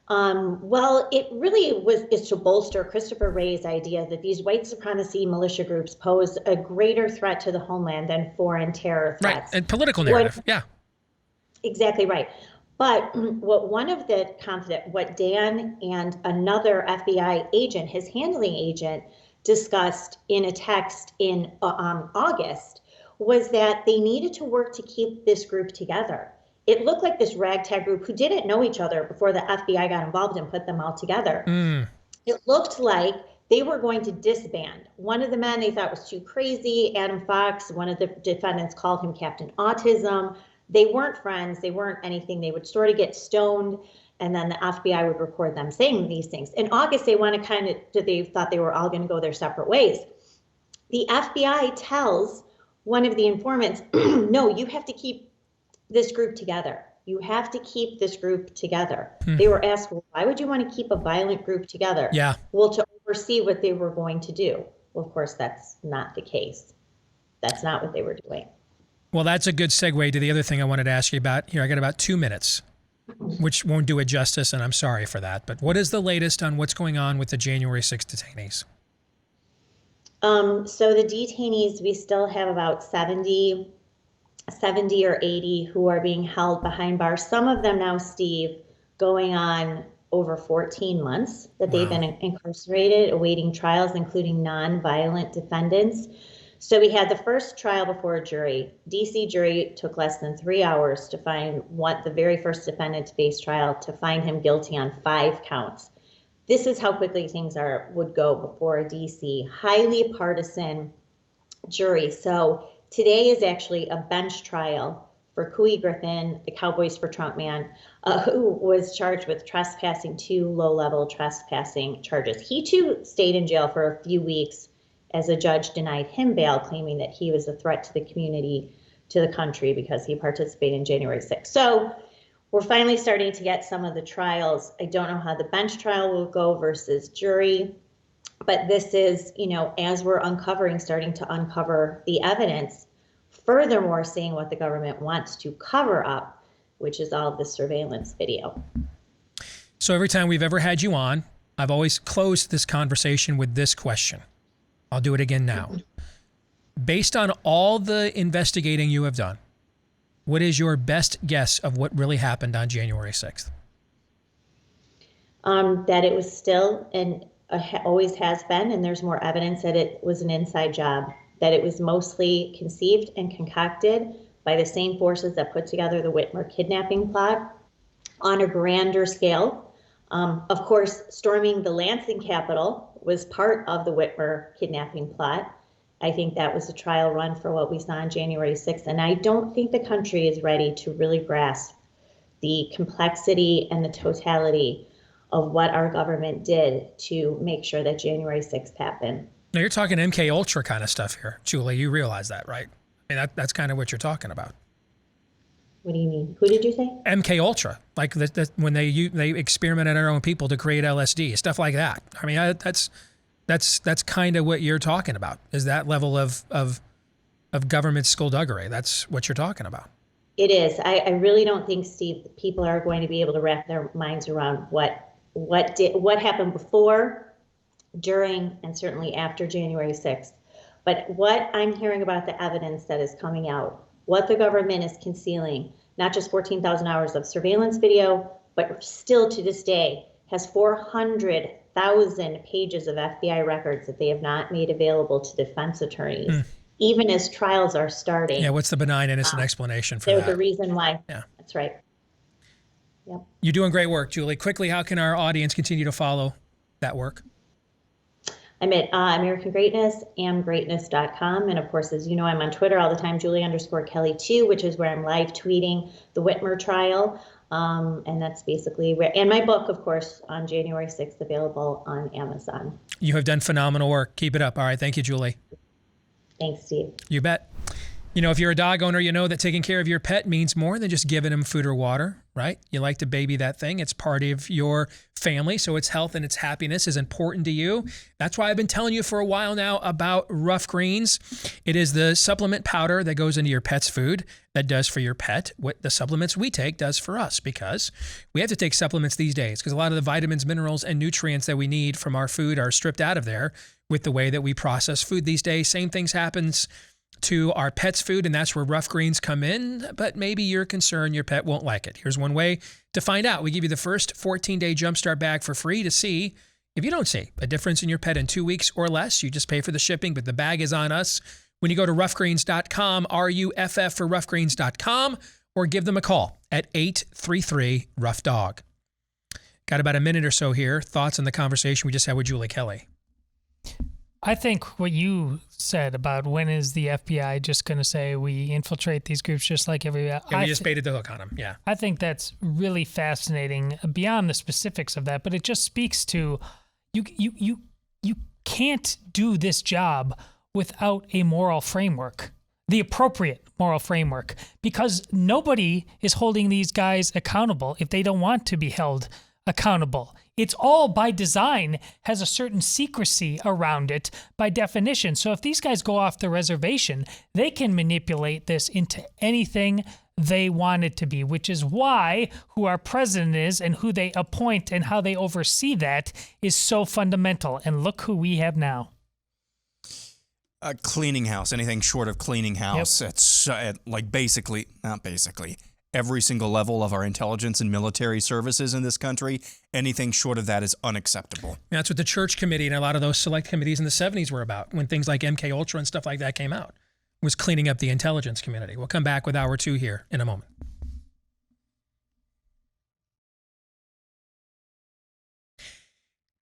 Well, it really is to bolster Christopher Wray's idea that these white supremacy militia groups pose a greater threat to the homeland than foreign terror threats. Right, and political narrative, yeah. Exactly right. But what Dan and another FBI agent, his handling agent, discussed in a text in August was that they needed to work to keep this group together. It looked like this ragtag group who didn't know each other before the FBI got involved and put them all together. It looked like they were going to disband. One of the men they thought was too crazy, Adam Fox, one of the defendants called him Captain Autism. They weren't friends. They weren't anything. They would sort of get stoned, and then the FBI would record them saying these things. In August, they thought they were all going to go their separate ways. The FBI tells one of the informants, no, you have to keep this group together. You have to keep this group together. They were asked, well, why would you want to keep a violent group together? Yeah. Well, to oversee what they were going to do. Well, of course, that's not the case. That's not what they were doing. Well, that's a good segue to the other thing I wanted to ask you about. Here, I got about 2 minutes, which won't do it justice, and I'm sorry for that. But what is the latest on what's going on with the January 6th detainees? So the detainees, we still have about 70 or 80 who are being held behind bars. Some of them now, Steve, going on over 14 months that they've been incarcerated, awaiting trials, including non-violent defendants. So we had the first trial before a jury. DC jury took less than 3 hours to find the very first defendant to face trial, to find him guilty on 5 counts. This is how quickly things would go before a DC highly partisan jury. So today is actually a bench trial for Couey Griffin, the Cowboys for Trump man, who was charged with trespassing, 2 low-level trespassing charges. He too stayed in jail for a few weeks as a judge denied him bail, claiming that he was a threat to the community, to the country, because he participated in January 6th. So we're finally starting to get some of the trials. I don't know how the bench trial will go versus jury, but this is, as we're starting to uncover the evidence, furthermore, seeing what the government wants to cover up, which is all of the surveillance video. So every time we've ever had you on, I've always closed this conversation with this question. I'll do it again now. Based on all the investigating you have done, what is your best guess of what really happened on January 6th? That it was still, and always has been, and there's more evidence that it was an inside job, that it was mostly conceived and concocted by the same forces that put together the Whitmer kidnapping plot on a grander scale. Of course, storming the Lansing Capitol was part of the Whitmer kidnapping plot. I think that was a trial run for what we saw on January 6th. And I don't think the country is ready to really grasp the complexity and the totality of what our government did to make sure that January 6th happened. Now, you're talking MK Ultra kind of stuff here, Julie. You realize that, right? I mean, that's kind of what you're talking about. What do you mean? Who did you say? MK Ultra, like when they experiment on their own people to create LSD, stuff like that. I mean, that's kind of what you're talking about. Is that level of government skullduggery? That's what you're talking about. It is. I really don't think, Steve, people are going to be able to wrap their minds around what happened before, during, and certainly after January 6th. But what I'm hearing about the evidence that is coming out, what the government is concealing, not just 14,000 hours of surveillance video, but still to this day has 400,000 pages of FBI records that they have not made available to defense attorneys, even as trials are starting. Yeah, what's the benign innocent explanation for that? There's a reason why. Yeah. That's right. Yep. You're doing great work, Julie. Quickly, how can our audience continue to follow that work? I'm at American Greatness, amgreatness.com. And of course, as you know, I'm on Twitter all the time, Julie_Kelly2, which is where I'm live tweeting the Whitmer trial. And that's basically where, and my book, of course, on January 6th, available on Amazon. You have done phenomenal work. Keep it up. All right. Thank you, Julie. Thanks, Steve. You bet. You know, if you're a dog owner, you know that taking care of your pet means more than just giving them food or water. right? You like to baby that thing. It's part of your family, so its health and its happiness is important to you. That's why I've been telling you for a while now about RUFF Greens. It is the supplement powder that goes into your pet's food that does for your pet what the supplements we take does for us, because we have to take supplements these days because a lot of the vitamins, minerals, and nutrients that we need from our food are stripped out of there with the way that we process food these days. Same things happens to our pet's food, and that's where RUFF Greens come in, but maybe you're concerned your pet won't like it. Here's one way to find out. We give you the first 14-day Jumpstart bag for free to see if you don't see a difference in your pet in 2 weeks or less. You just pay for the shipping, but the bag is on us. When you go to ruffgreens.com, RUFF for ruffgreens.com, or give them a call at 833-RUFF-DOG. Got about a minute or so here. Thoughts on the conversation we just had with Julie Kelly? I think what you said about when is the FBI just going to say we infiltrate these groups just like every... Yeah, we just baited the hook on them, yeah. I think that's really fascinating beyond the specifics of that, but it just speaks to you can't do this job without a moral framework, the appropriate moral framework, because nobody is holding these guys accountable if they don't want to be held accountable. It's all by design, has a certain secrecy around it by definition. So if these guys go off the reservation, they can manipulate this into anything they want it to be, which is why who our president is and who they appoint and how they oversee that is so fundamental. And look who we have now. A cleaning house, anything short of cleaning house. Yep. It's not basically, every single level of our intelligence and military services in this country, anything short of that is unacceptable. That's what the Church Committee and a lot of those select committees in the 70s were about when things like MK Ultra and stuff like that came out, was cleaning up the intelligence community. We'll come back with hour 2 here in a moment.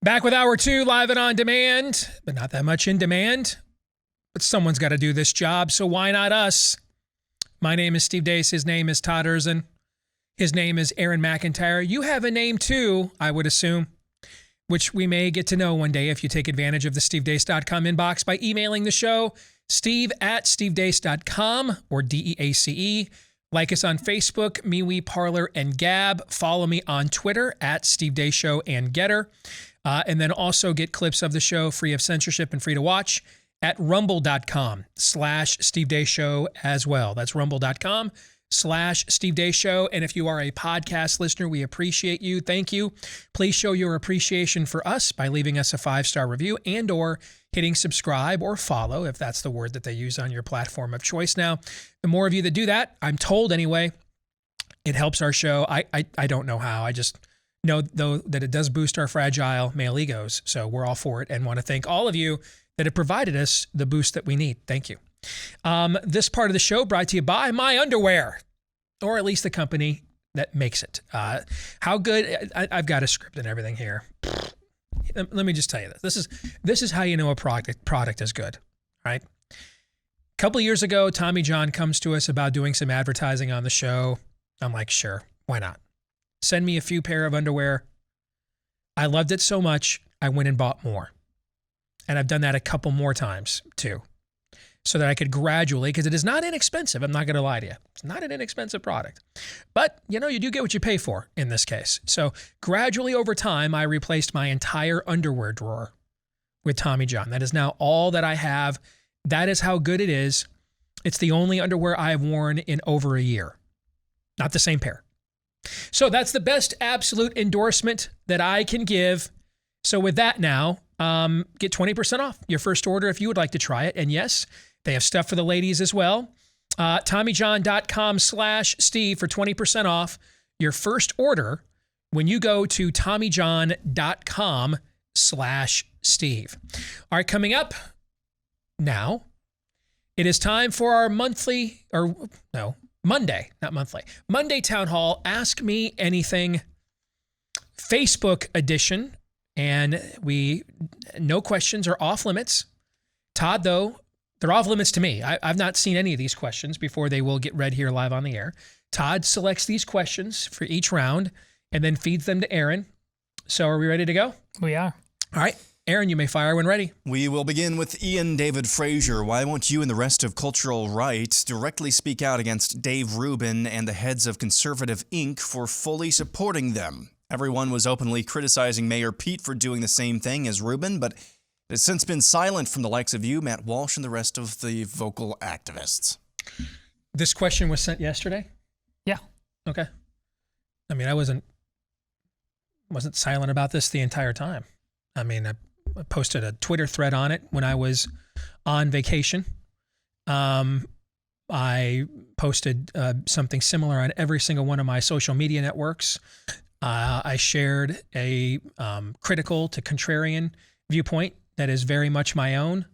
Back with hour 2, live and on demand, but not that much in demand. But someone's got to do this job, so why not us? My name is Steve Deace. His name is Todd Erzin. His name is Aaron McIntyre. You have a name too, I would assume, which we may get to know one day if you take advantage of the stevedeace.com inbox by emailing the show, steve@stevedeace.com or DEACE. Like us on Facebook, MeWe, Parler, and Gab. Follow me on Twitter @Steve Deace Show and Getter. And then also get clips of the show free of censorship and free to watch at rumble.com/Steve Deace Show as well. That's rumble.com/Steve Deace Show. And if you are a podcast listener, we appreciate you. Thank you. Please show your appreciation for us by leaving us a 5-star review and or hitting subscribe or follow, if that's the word that they use on your platform of choice now. The more of you that do that, I'm told anyway, it helps our show. I don't know how. I just know, though, that it does boost our fragile male egos. So we're all for it and want to thank all of you that have provided us the boost that we need. Thank you. This part of the show brought to you by My Underwear, or at least the company that makes it. How good? I've got a script and everything here. Let me just tell you this. This is how you know a product is good, right? A couple of years ago, Tommy John comes to us about doing some advertising on the show. I'm like, sure, why not? Send me a few pair of underwear. I loved it so much, I went and bought more. And I've done that a couple more times too, so that I could gradually, because it is not inexpensive. I'm not going to lie to you. It's not an inexpensive product, but you do get what you pay for in this case. So gradually over time, I replaced my entire underwear drawer with Tommy John. That is now all that I have. That is how good it is. It's the only underwear I have worn in over a year. Not the same pair. So that's the best absolute endorsement that I can give. So with that now, get 20% off your first order if you would like to try it. And yes, they have stuff for the ladies as well. TommyJohn.com/Steve for 20% off your first order when you go to TommyJohn.com/Steve. All right, coming up now, it is time for our Monday Town Hall Ask Me Anything Facebook edition. And no questions are off limits. Todd, though, they're off limits to me. I've not seen any of these questions before they will get read here live on the air. Todd selects these questions for each round and then feeds them to Aaron. So are we ready to go? We are. All right. Aaron, you may fire when ready. We will begin with Ian David Frazier. Why won't you and the rest of cultural right directly speak out against Dave Rubin and the heads of Conservative Inc. for fully supporting them? Everyone was openly criticizing Mayor Pete for doing the same thing as Rubin, but it has since been silent from the likes of you, Matt Walsh, and the rest of the vocal activists. This question was sent yesterday? Yeah. Okay. I mean, I wasn't silent about this the entire time. I mean, I posted a Twitter thread on it when I was on vacation. I posted something similar on every single one of my social media networks. I shared a critical to contrarian viewpoint that is very much my own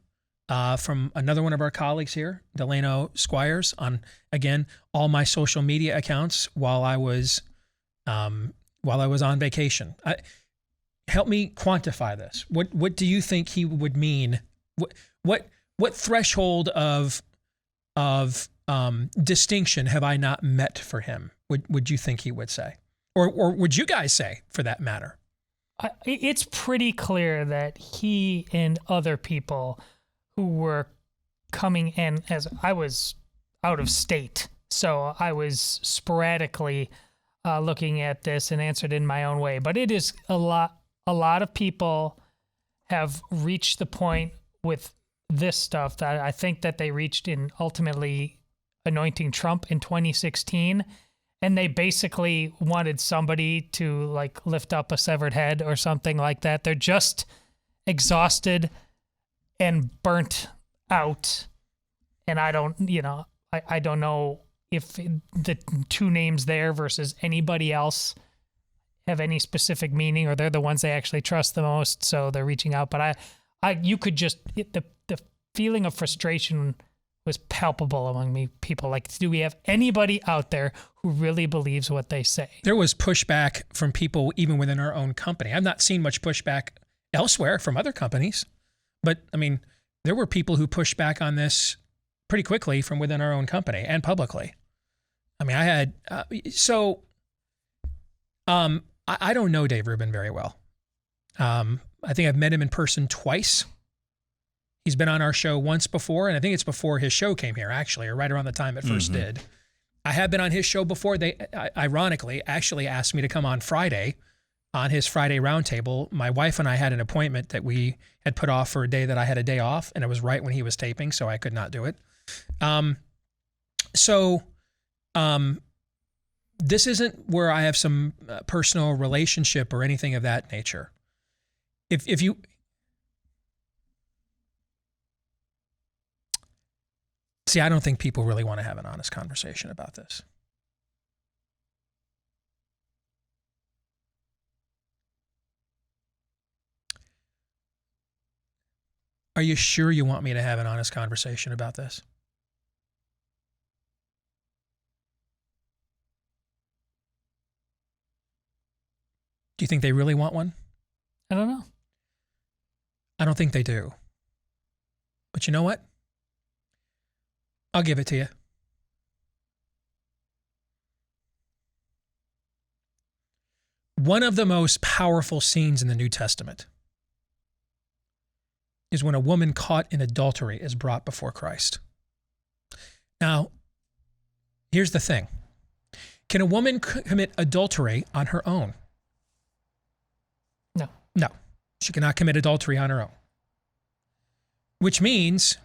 from another one of our colleagues here, Delano Squires, on, again, all my social media accounts while I was on vacation. Help me quantify this. What do you think he would mean? What threshold of distinction have I not met for him? Would you think he would say, or would you guys say, for that matter? It's pretty clear that he and other people who were coming in, as I was out of state, so I was sporadically looking at this and answered in my own way. But it is a lot of people have reached the point with this stuff that I think that they reached in ultimately anointing Trump in 2016. And they basically wanted somebody to like lift up a severed head or something like that. They're just exhausted and burnt out. And I don't know if the two names there versus anybody else have any specific meaning, or they're the ones they actually trust the most, so they're reaching out. But you could just, the feeling of frustration was palpable among people. Like, do we have anybody out there who really believes what they say? There was pushback from people even within our own company. I've not seen much pushback elsewhere from other companies, but I mean, there were people who pushed back on this pretty quickly from within our own company and publicly. I mean, I had, I don't know Dave Rubin very well. I think I've met him in person twice. He's been on our show once before, and I think it's before his show came here, actually, or right around the time it first did. I have been on his show before. They, ironically, actually asked me to come on Friday, on his Friday roundtable. My wife and I had an appointment that we had put off for a day that I had a day off, and it was right when he was taping, so I could not do it. This isn't where I have some personal relationship or anything of that nature. If you... See, I don't think people really want to have an honest conversation about this. Are you sure you want me to have an honest conversation about this? Do you think they really want one? I don't know. I don't think they do. But you know what? I'll give it to you. One of the most powerful scenes in the New Testament is when a woman caught in adultery is brought before Christ. Now, here's the thing. Can a woman commit adultery on her own? No. No. She cannot commit adultery on her own. Which means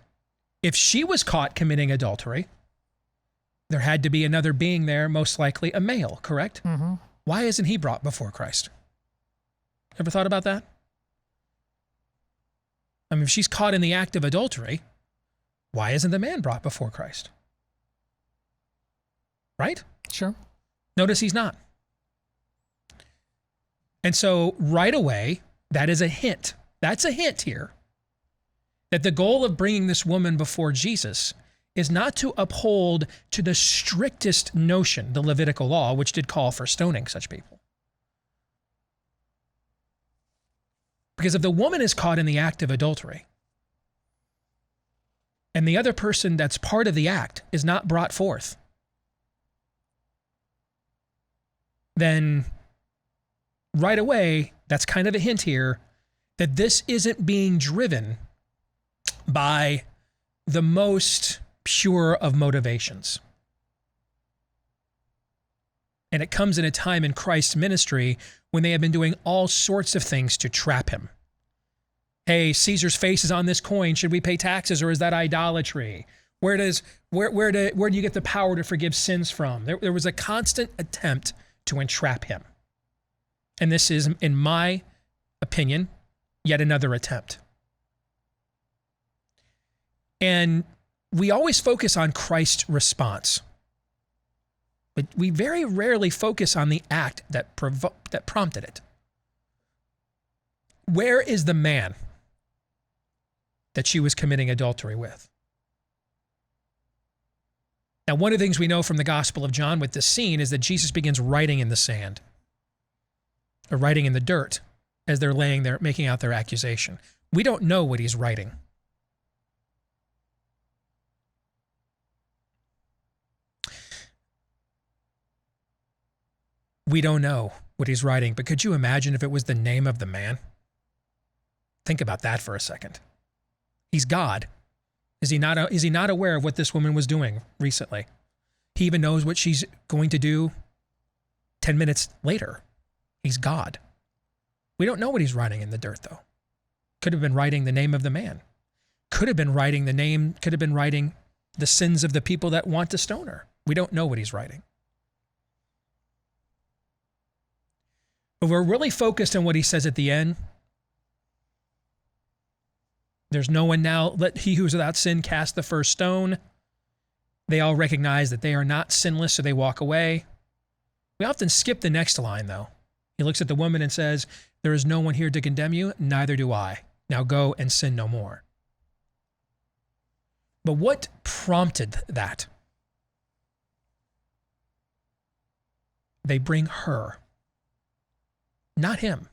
if she was caught committing adultery, there had to be another being there, most likely a male, correct? Mm-hmm. Why isn't he brought before Christ? Ever thought about that? I mean, if she's caught in the act of adultery, why isn't the man brought before Christ? Right? Sure. Notice he's not. And so right away, that is a hint. That's a hint here that the goal of bringing this woman before Jesus is not to uphold to the strictest notion, the Levitical law, which did call for stoning such people. Because if the woman is caught in the act of adultery, and the other person that's part of the act is not brought forth, then right away, that's kind of a hint here that this isn't being driven by the most pure of motivations. And it comes in a time in Christ's ministry when they have been doing all sorts of things to trap him. Hey, Caesar's face is on this coin. Should we pay taxes, or is that idolatry? Where do you get the power to forgive sins from? There was a constant attempt to entrap him. And this is, in my opinion, yet another attempt. And we always focus on Christ's response, but we very rarely focus on the act that prompted it. Where is the man that she was committing adultery with? Now, one of the things we know from the Gospel of John with this scene is that Jesus begins writing in the sand, or writing in the dirt, as they're laying there, making out their accusation. We don't know what he's writing. We don't know what he's writing, but could you imagine if it was the name of the man? Think about that for a second. He's God. Is he not aware of what this woman was doing recently? He even knows what she's going to do 10 minutes later. He's God. We don't know what he's writing in the dirt, though. Could have been writing the name of the man. Could have been writing the sins of the people that want to stone her. We don't know what he's writing. But we're really focused on what he says at the end. There's no one now, let he who is without sin cast the first stone. They all recognize that they are not sinless, so they walk away. We often skip the next line, though. He looks at the woman and says, there is no one here to condemn you, neither do I. Now go and sin no more. But what prompted that? They bring her, not him.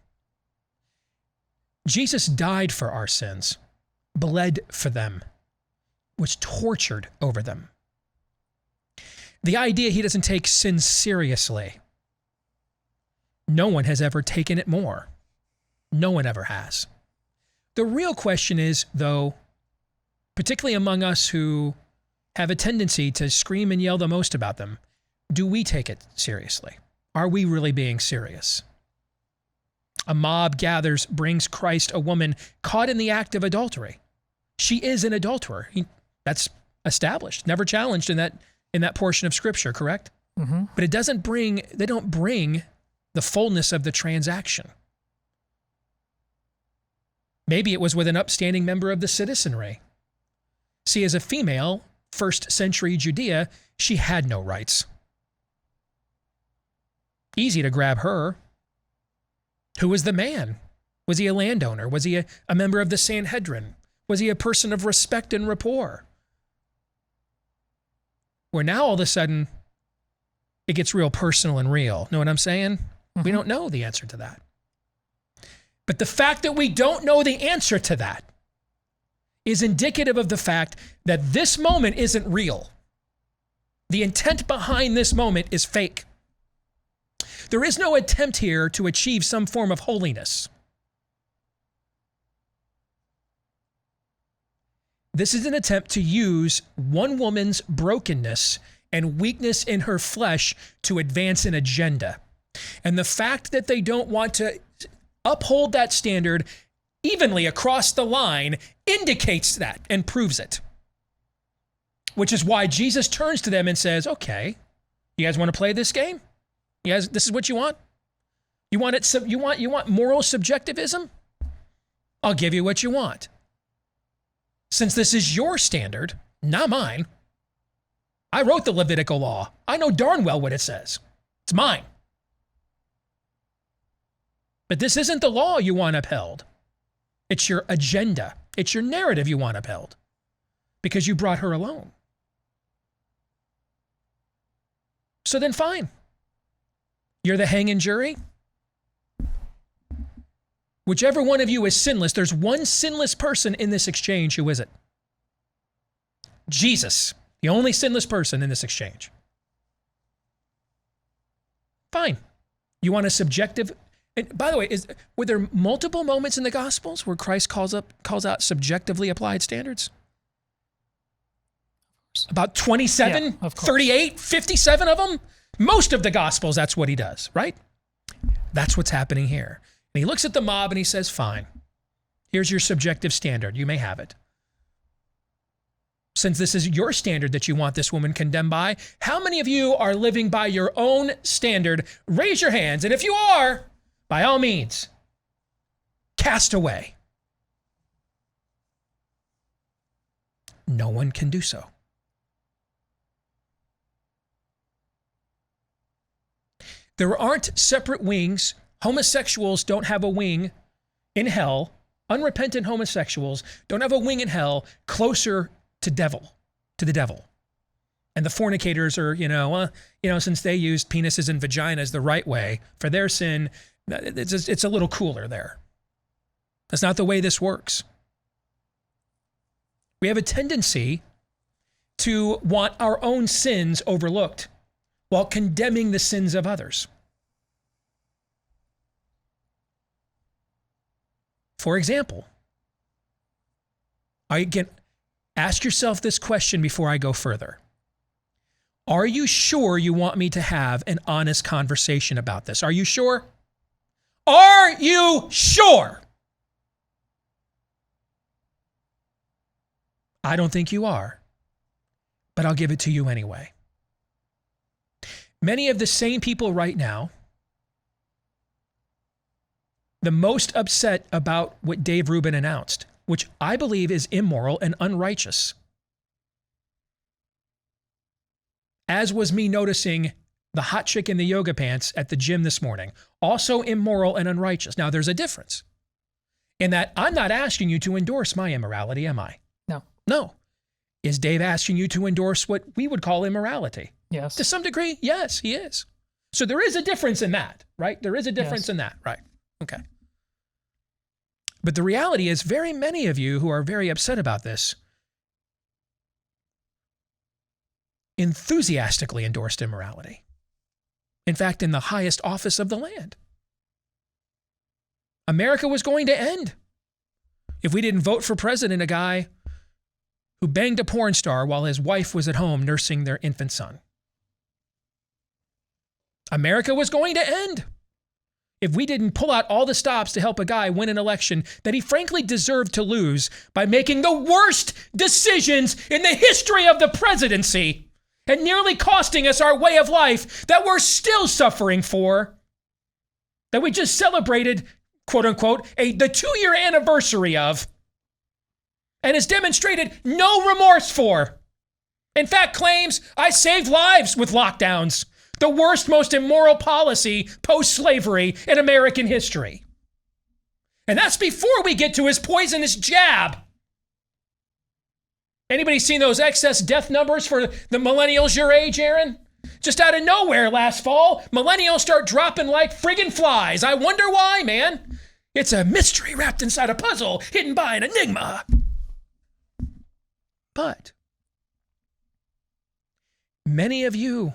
Jesus died for our sins, bled for them, was tortured over them. The idea he doesn't take sin seriously. No one has ever taken it more. No one ever has. The real question is, though, particularly among us who have a tendency to scream and yell the most about them, do we take it seriously? Are we really being serious? A mob gathers, brings Christ a woman caught in the act of adultery. She is an adulterer. That's established, never challenged in that portion of Scripture, correct? Mm-hmm. But they don't bring the fullness of the transaction. Maybe it was with an upstanding member of the citizenry. See, as a female, first century Judea, she had no rights. Easy to grab her. Who was the man? Was he a landowner? Was he a member of the Sanhedrin? Was he a person of respect and rapport? Where now all of a sudden, it gets real personal and real. Know what I'm saying? Mm-hmm. We don't know the answer to that. But the fact that we don't know the answer to that is indicative of the fact that this moment isn't real. The intent behind this moment is fake. There is no attempt here to achieve some form of holiness. This is an attempt to use one woman's brokenness and weakness in her flesh to advance an agenda. And the fact that they don't want to uphold that standard evenly across the line indicates that and proves it. Which is why Jesus turns to them and says, okay, you guys want to play this game? You guys, this is what you want? You want moral subjectivism? I'll give you what you want. Since this is your standard, not mine, I wrote the Levitical law. I know darn well what it says. It's mine. But this isn't the law you want upheld. It's your agenda. It's your narrative you want upheld because you brought her alone. So then fine. You're the hanging jury. Whichever one of you is sinless, there's one sinless person in this exchange. Who is it? Jesus, the only sinless person in this exchange. Fine. You want a subjective And by the way, were there multiple moments in the Gospels where Christ calls out subjectively applied standards? About 27, 38, 57 of them? Most of the Gospels, that's what he does, right? That's what's happening here. And he looks at the mob and he says, fine, here's your subjective standard. You may have it. Since this is your standard that you want this woman condemned by, how many of you are living by your own standard? Raise your hands. And if you are, by all means, cast away. No one can do so. There aren't separate wings. Homosexuals don't have a wing in hell. Unrepentant homosexuals don't have a wing in hell closer to the devil. And the fornicators are, since they used penises and vaginas the right way for their sin, it's a little cooler there. That's not the way this works. We have a tendency to want our own sins overlooked while condemning the sins of others. For example, ask yourself this question before I go further. Are you sure you want me to have an honest conversation about this? Are you sure? Are you sure? I don't think you are, but I'll give it to you anyway. Many of the same people right now, the most upset about what Dave Rubin announced, which I believe is immoral and unrighteous, as was me noticing the hot chick in the yoga pants at the gym this morning, also immoral and unrighteous. Now, there's a difference in that I'm not asking you to endorse my immorality, am I? No. Is Dave asking you to endorse what we would call immorality? Yes. To some degree, yes, he is. So there is a difference in that, right? There is a difference in that, right? Okay. But the reality is, very many of you who are very upset about this enthusiastically endorsed immorality. In fact, in the highest office of the land. America was going to end if we didn't vote for president a guy who banged a porn star while his wife was at home nursing their infant son. America was going to end if we didn't pull out all the stops to help a guy win an election that he frankly deserved to lose by making the worst decisions in the history of the presidency and nearly costing us our way of life that we're still suffering for, that we just celebrated, quote unquote, the 2-year anniversary of, and has demonstrated no remorse for. In fact, claims I saved lives with lockdowns, the worst, most immoral policy post-slavery in American history. And that's before we get to his poisonous jab. Anybody seen those excess death numbers for the millennials your age, Aaron? Just out of nowhere last fall, millennials start dropping like friggin' flies. I wonder why, man. It's a mystery wrapped inside a puzzle, hidden by an enigma. But many of you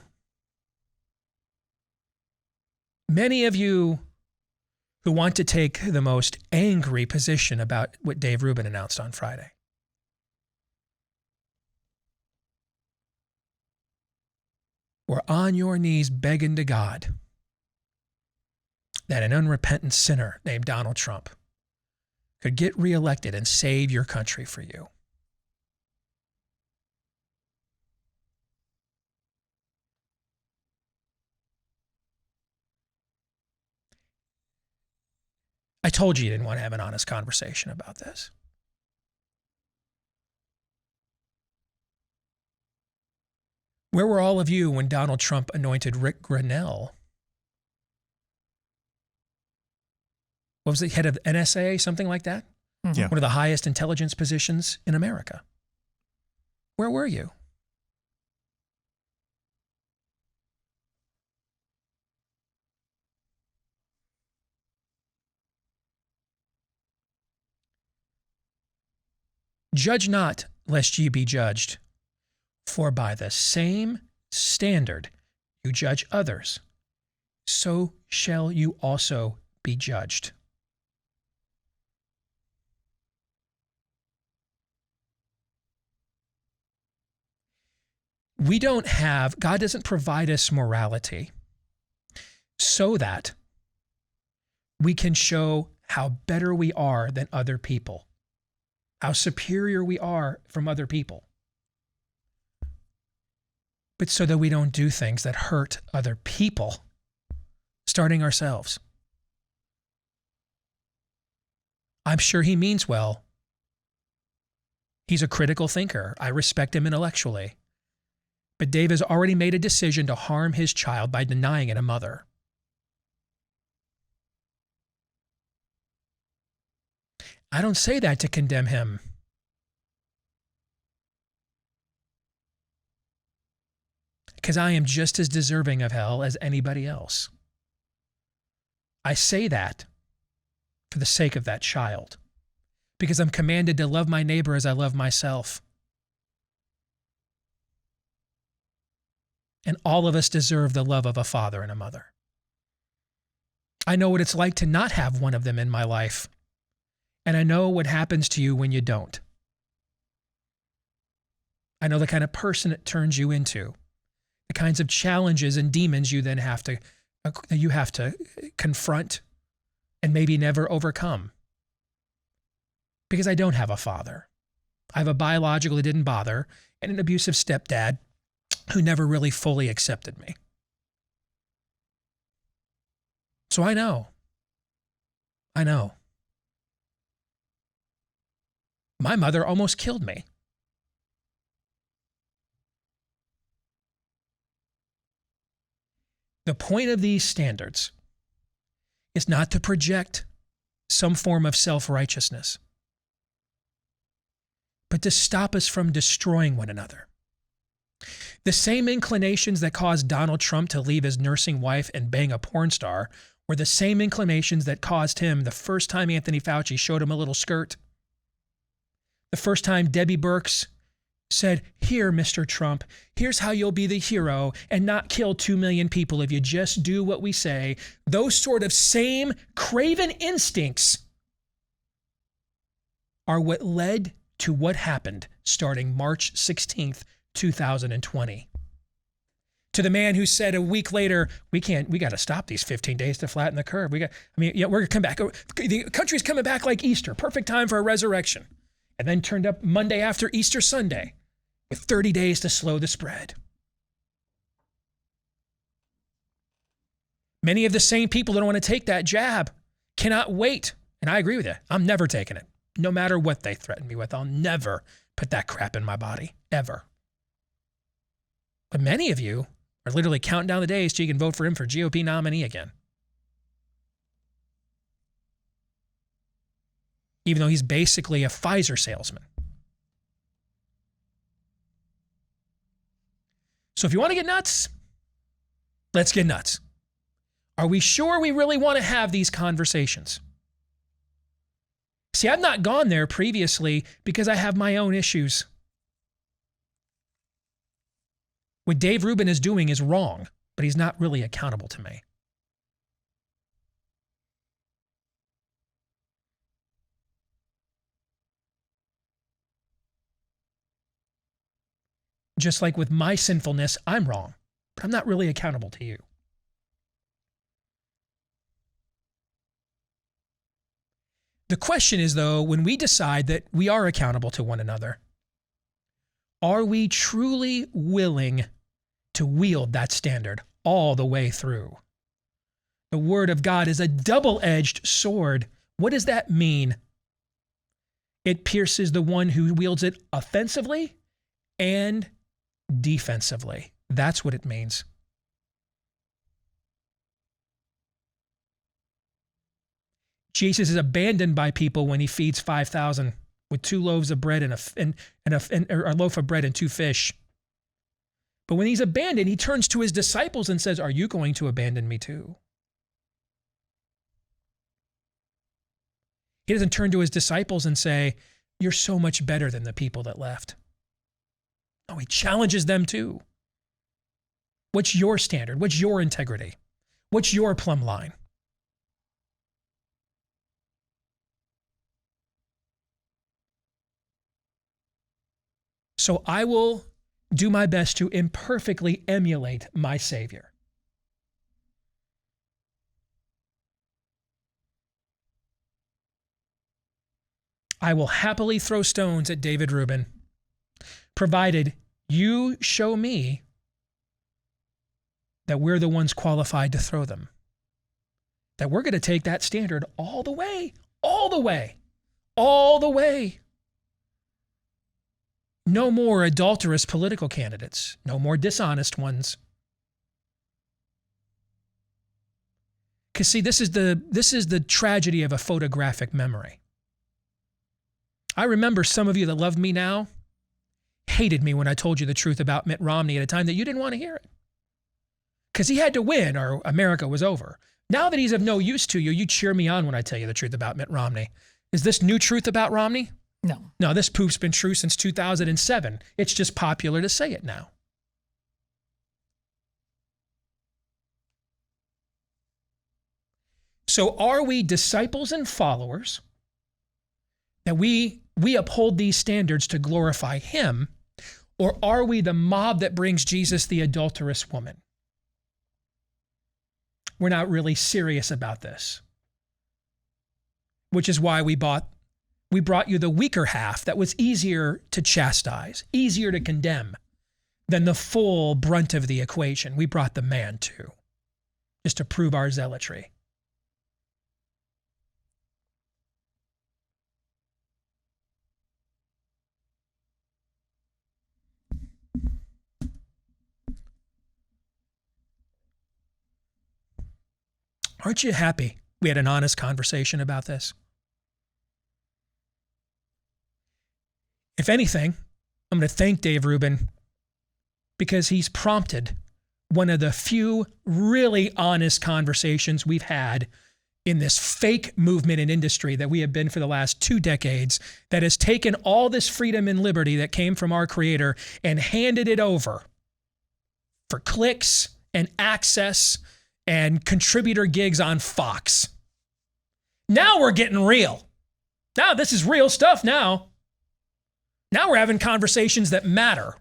who want to take the most angry position about what Dave Rubin announced on Friday, were on your knees begging to God that an unrepentant sinner named Donald Trump could get reelected and save your country for you. I told you you didn't want to have an honest conversation about this. Where were all of you when Donald Trump anointed Rick Grenell? What was it, head of NSA, something like that? Yeah. One of the highest intelligence positions in America. Where were you? Judge not, lest ye be judged. For by the same standard you judge others, so shall you also be judged. God doesn't provide us morality so that we can show how better we are than other people, how superior we are from other people, but so that we don't do things that hurt other people, starting ourselves. I'm sure he means well. He's a critical thinker. I respect him intellectually. But Dave has already made a decision to harm his child by denying it a mother. I don't say that to condemn him. Because I am just as deserving of hell as anybody else. I say that for the sake of that child. Because I'm commanded to love my neighbor as I love myself. And all of us deserve the love of a father and a mother. I know what it's like to not have one of them in my life. And I know what happens to you when you don't. I know the kind of person it turns you into, the kinds of challenges and demons you then have to confront and maybe never overcome. Because I don't have a father. I have a biological that didn't bother and an abusive stepdad who never really fully accepted me. So I know. My mother almost killed me. The point of these standards is not to project some form of self-righteousness, but to stop us from destroying one another. The same inclinations that caused Donald Trump to leave his nursing wife and bang a porn star were the same inclinations that caused him, the first time Anthony Fauci showed him a little skirt, the first time Debbie Birx said, "Here, Mr. Trump, here's how you'll be the hero and not kill 2 million people if you just do what we say." Those sort of same craven instincts are what led to what happened starting March 16th, 2020. To the man who said a week later, we got to stop these 15 days to flatten the curve. We're going to come back. The country's coming back like Easter, perfect time for a resurrection. And then turned up Monday after Easter Sunday with 30 days to slow the spread. Many of the same people that don't want to take that jab cannot wait. And I agree with you. I'm never taking it. No matter what they threaten me with, I'll never put that crap in my body, ever. But many of you are literally counting down the days so you can vote for him for GOP nominee again. Even though he's basically a Pfizer salesman. So if you want to get nuts, let's get nuts. Are we sure we really want to have these conversations? See, I've not gone there previously because I have my own issues. What Dave Rubin is doing is wrong, but he's not really accountable to me. Just like with my sinfulness, I'm wrong, but I'm not really accountable to you. The question is, though, when we decide that we are accountable to one another, are we truly willing to wield that standard all the way through? The Word of God is a double-edged sword. What does that mean? It pierces the one who wields it offensively and defensively. That's what it means. Jesus is abandoned by people when he feeds 5,000 with 2 loaves of bread and a loaf of bread and 2 fish. But when he's abandoned, he turns to his disciples and says, "Are you going to abandon me too?" He doesn't turn to his disciples and say, "You're so much better than the people that left." No, he challenges them too. What's your standard? What's your integrity? What's your plumb line? So I will do my best to imperfectly emulate my Savior. I will happily throw stones at David Rubin, provided you show me that we're the ones qualified to throw them. That we're going to take that standard all the way, all the way, all the way. No more adulterous political candidates. No more dishonest ones. Because see, this is the tragedy of a photographic memory. I remember some of you that love me now hated me when I told you the truth about Mitt Romney at a time that you didn't want to hear it. Because he had to win or America was over. Now that he's of no use to you, you cheer me on when I tell you the truth about Mitt Romney. Is this new truth about Romney? No. No, this poof's been true since 2007. It's just popular to say it now. So are we disciples and followers that we uphold these standards to glorify him, or are we the mob that brings Jesus the adulterous woman? We're not really serious about this, which is why we brought you the weaker half that was easier to chastise, easier to condemn than the full brunt of the equation. We brought the man too, just to prove our zealotry. Aren't you happy we had an honest conversation about this? If anything, I'm going to thank Dave Rubin because he's prompted one of the few really honest conversations we've had in this fake movement and industry that we have been for the last 2 decades that has taken all this freedom and liberty that came from our Creator and handed it over for clicks and access and contributor gigs on Fox. Now we're getting real. Now this is real stuff now. Now we're having conversations that matter.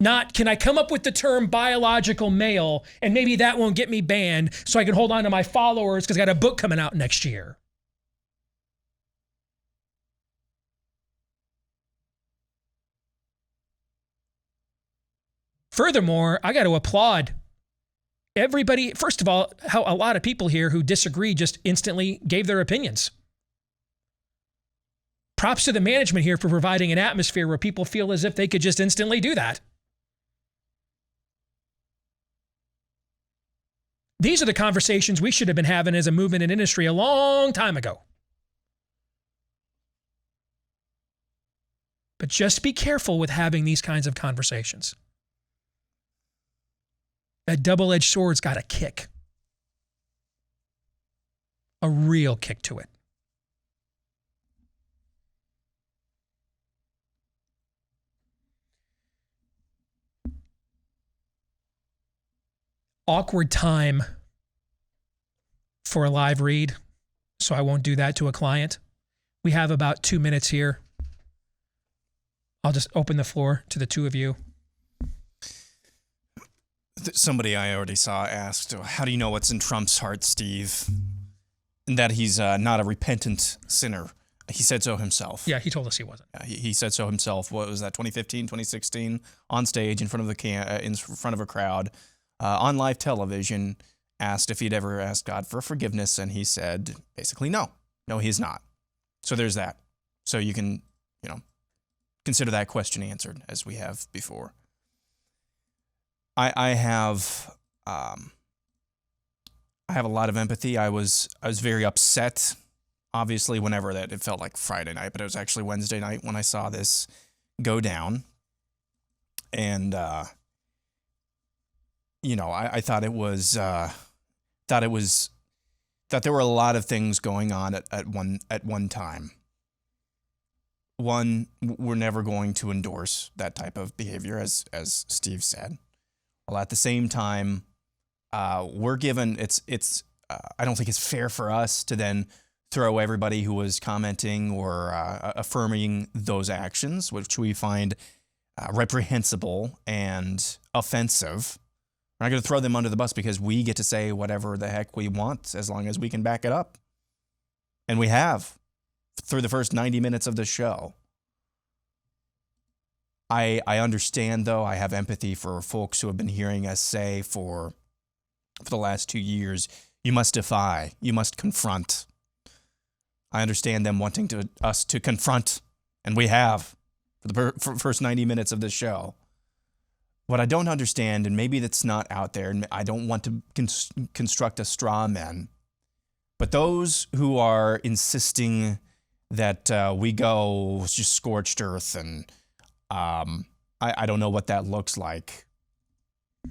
Not, can I come up with the term biological male and maybe that won't get me banned so I can hold on to my followers because I got a book coming out next year. Furthermore, I got to applaud everybody. First of all, how a lot of people here who disagree just instantly gave their opinions. Props to the management here for providing an atmosphere where people feel as if they could just instantly do that. These are the conversations we should have been having as a movement and industry a long time ago. But just be careful with having these kinds of conversations. That double-edged sword's got a kick. A real kick to it. Awkward time for a live read, so I won't do that to a client. We have about 2 minutes here. I'll just open the floor to the two of you. Somebody I already saw asked, how do you know what's in Trump's heart, Steve? And that he's not a repentant sinner. He said so himself. Yeah, he told us he wasn't. Yeah, he said so himself. What was that, 2015, 2016? On stage, in front of in front of a crowd, on live television, asked if he'd ever asked God for forgiveness, and he said, basically, no. No, he's not. So there's that. So you can, consider that question answered, as we have before. I have a lot of empathy. I was very upset, obviously, whenever that it felt like Friday night, but it was actually Wednesday night when I saw this go down, and I thought it was that there were a lot of things going on at one time. One, we're never going to endorse that type of behavior, as Steve said. Well, at the same time, we're given I don't think it's fair for us to then throw everybody who was commenting or affirming those actions, which we find reprehensible and offensive. We're not going to throw them under the bus because we get to say whatever the heck we want as long as we can back it up. And we have through the first 90 minutes of the show. I understand, though. I have empathy for folks who have been hearing us say for the last 2 years, you must defy, you must confront. I understand them wanting us to confront, and we have for the first 90 minutes of this show. What I don't understand, and maybe that's not out there, and I don't want to construct a straw man, but those who are insisting that we go just scorched earth, and I don't know what that looks like.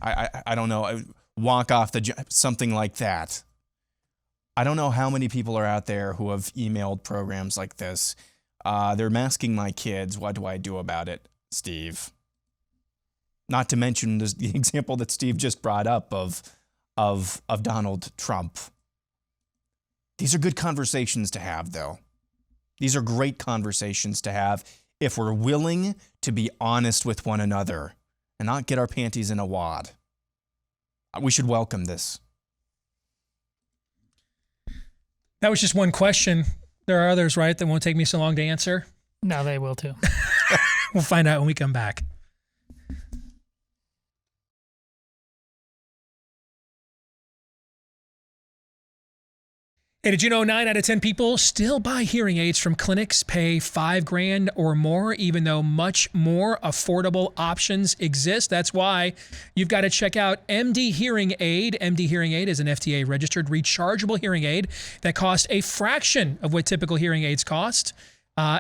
I don't know, walk off something like that. I don't know how many people are out there who have emailed programs like this. They're masking my kids. What do I do about it, Steve? Not to mention the example that Steve just brought up of Donald Trump. These are good conversations to have, though. These are great conversations to have if we're willing to be honest with one another and not get our panties in a wad. We should welcome this. That was just one question. There are others, right, that won't take me so long to answer? No, they will too. We'll find out when we come back. Hey, did you know 9 out of 10 people still buy hearing aids from clinics, pay $5,000 or more, even though much more affordable options exist? That's why you've got to check out MD Hearing Aid. MD Hearing Aid is an FDA-registered rechargeable hearing aid that costs a fraction of what typical hearing aids cost.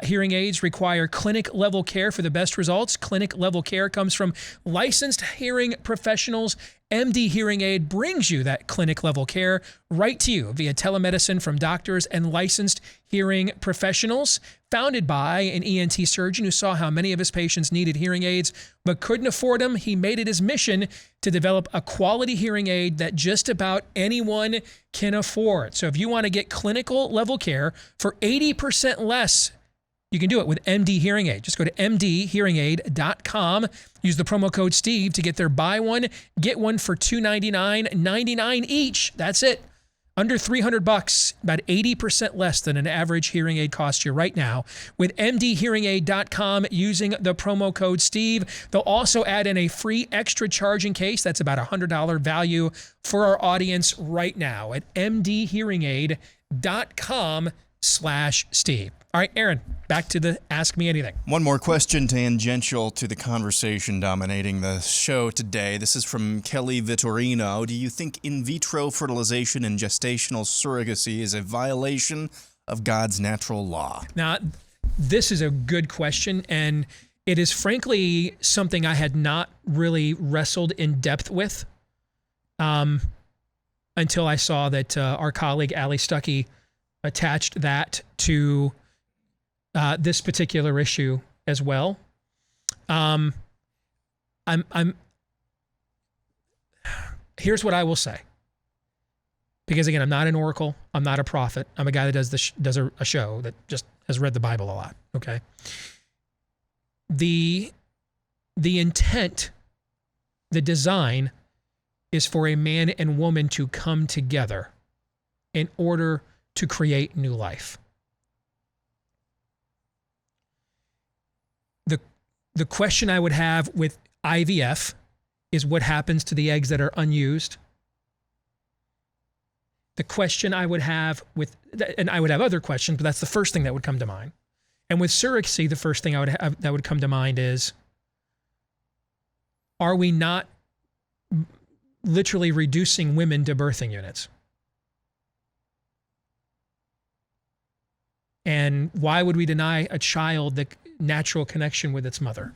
Hearing aids require clinic-level care for the best results. Clinic-level care comes from licensed hearing professionals. MD Hearing Aid brings you that clinic-level care right to you via telemedicine from doctors and licensed hearing professionals. Founded by an ENT surgeon who saw how many of his patients needed hearing aids but couldn't afford them, he made it his mission to develop a quality hearing aid that just about anyone can afford. So if you want to get clinical-level care for 80% less, you can do it with MD Hearing Aid. Just go to mdhearingaid.com. Use the promo code Steve to get their buy one, get one for $299.99 each. That's it. Under $300, about 80% less than an average hearing aid costs you right now. With mdhearingaid.com using the promo code Steve. They'll also add in a free extra charging case. That's about $100 value for our audience right now at mdhearingaid.com/Steve. All right, Aaron, back to the Ask Me Anything. One more question tangential to the conversation dominating the show today. This is from Kelly Vittorino. Do you think in vitro fertilization and gestational surrogacy is a violation of God's natural law? Now, this is a good question, and it is frankly something I had not really wrestled in depth with until I saw that our colleague Allie Stuckey attached that to this particular issue as well. Here's what I will say, because again, I'm not an oracle, I'm not a prophet, I'm a guy that does a show that just has read the Bible a lot. Okay, the intent, the design, is for a man and woman to come together in order to create new life. The question I would have with IVF is what happens to the eggs that are unused. The question I would have with, and I would have other questions, but that's the first thing that would come to mind. And with surrogacy, the first thing I would have that would come to mind is, are we not literally reducing women to birthing units? And why would we deny a child the natural connection with its mother?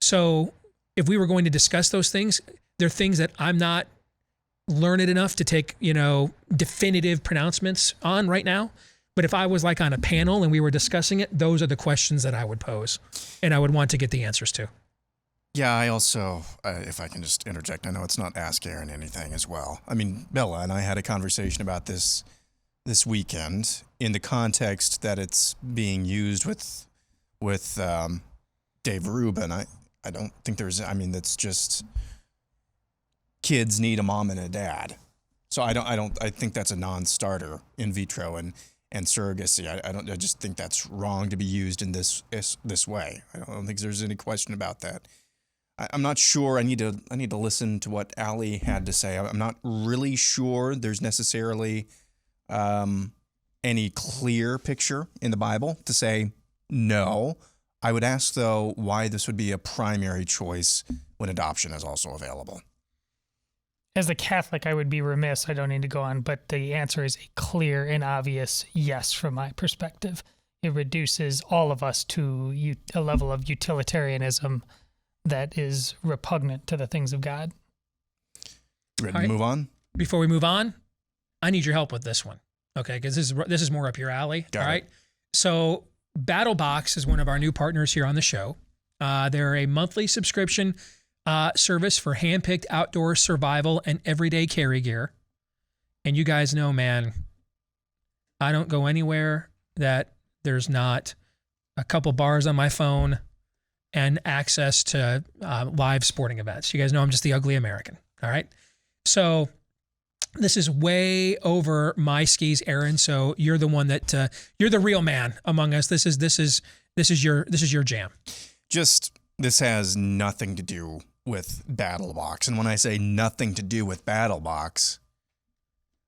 So if we were going to discuss those things, they're things that I'm not learned enough to take, definitive pronouncements on right now. But if I was like on a panel and we were discussing it, those are the questions that I would pose and I would want to get the answers to. Yeah, I also, if I can just interject, I know it's not Ask Aaron anything as well. I mean, Bella and I had a conversation about this this weekend in the context that it's being used with Dave Rubin. I don't think that's just kids need a mom and a dad. So I think that's a non-starter in vitro and surrogacy. I just think that's wrong to be used in this way. I don't think there's any question about that. I'm not sure. I need to listen to what Allie had to say. I'm not really sure there's necessarily any clear picture in the Bible to say no. I would ask, though, why this would be a primary choice when adoption is also available. As a Catholic, I would be remiss. I don't need to go on, but the answer is a clear and obvious yes from my perspective. It reduces all of us to a level of utilitarianism that is repugnant to the things of God. Ready to move on? Before we move on, I need your help with this one, okay? Because this is more up your alley. Got all right. it. So BattleBox is one of our new partners here on the show. They're a monthly subscription service for handpicked outdoor survival and everyday carry gear. And you guys know, man, I don't go anywhere that there's not a couple bars on my phone and access to live sporting events. You guys know I'm just the ugly American. All right. So this is way over my skis, Aaron. So you're the one that you're the real man among us. This is your jam. This has nothing to do with BattleBox. And when I say nothing to do with BattleBox,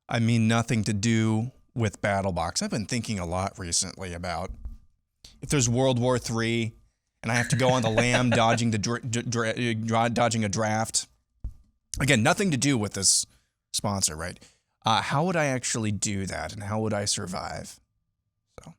I mean nothing to do with BattleBox. I've been thinking a lot recently about if there's World War III and I have to go on the lam dodging a draft. Again, nothing to do with this sponsor, right? How would I actually do that, and how would I survive? So,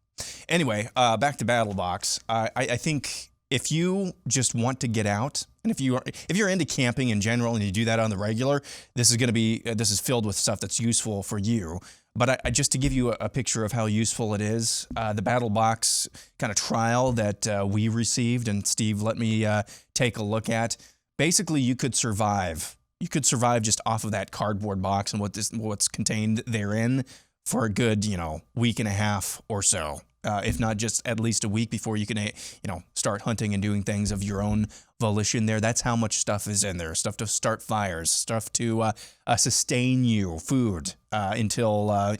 anyway, back to BattleBox. I think if you just want to get out, and if you're into camping in general and you do that on the regular, this is filled with stuff that's useful for you. But just to give you a picture of how useful it is, the BattleBox kind of trial that we received and Steve let me take a look at. Basically, you could survive. You could survive just off of that cardboard box and what's contained therein for a good, week and a half or so. If not just at least a week before you can, start hunting and doing things of your own volition there. That's how much stuff is in there. Stuff to start fires, stuff to sustain you, food until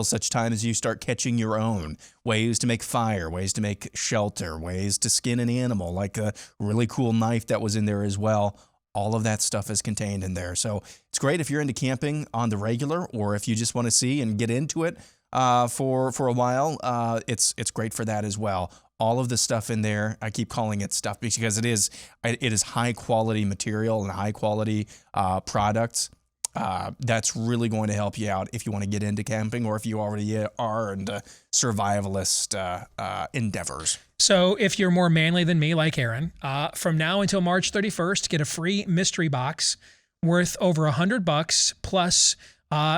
such time as you start catching your own. Ways to make fire, ways to make shelter, ways to skin an animal, like a really cool knife that was in there as well. All of that stuff is contained in there. So it's great if you're into camping on the regular, or if you just want to see and get into it for a while. It's great for that as well. All of the stuff in there, I keep calling it stuff because it is high quality material and high quality products. That's really going to help you out if you want to get into camping, or if you already are into survivalist endeavors. So if you're more manly than me, like Aaron, from now until March 31st, get a free mystery box worth over $100 plus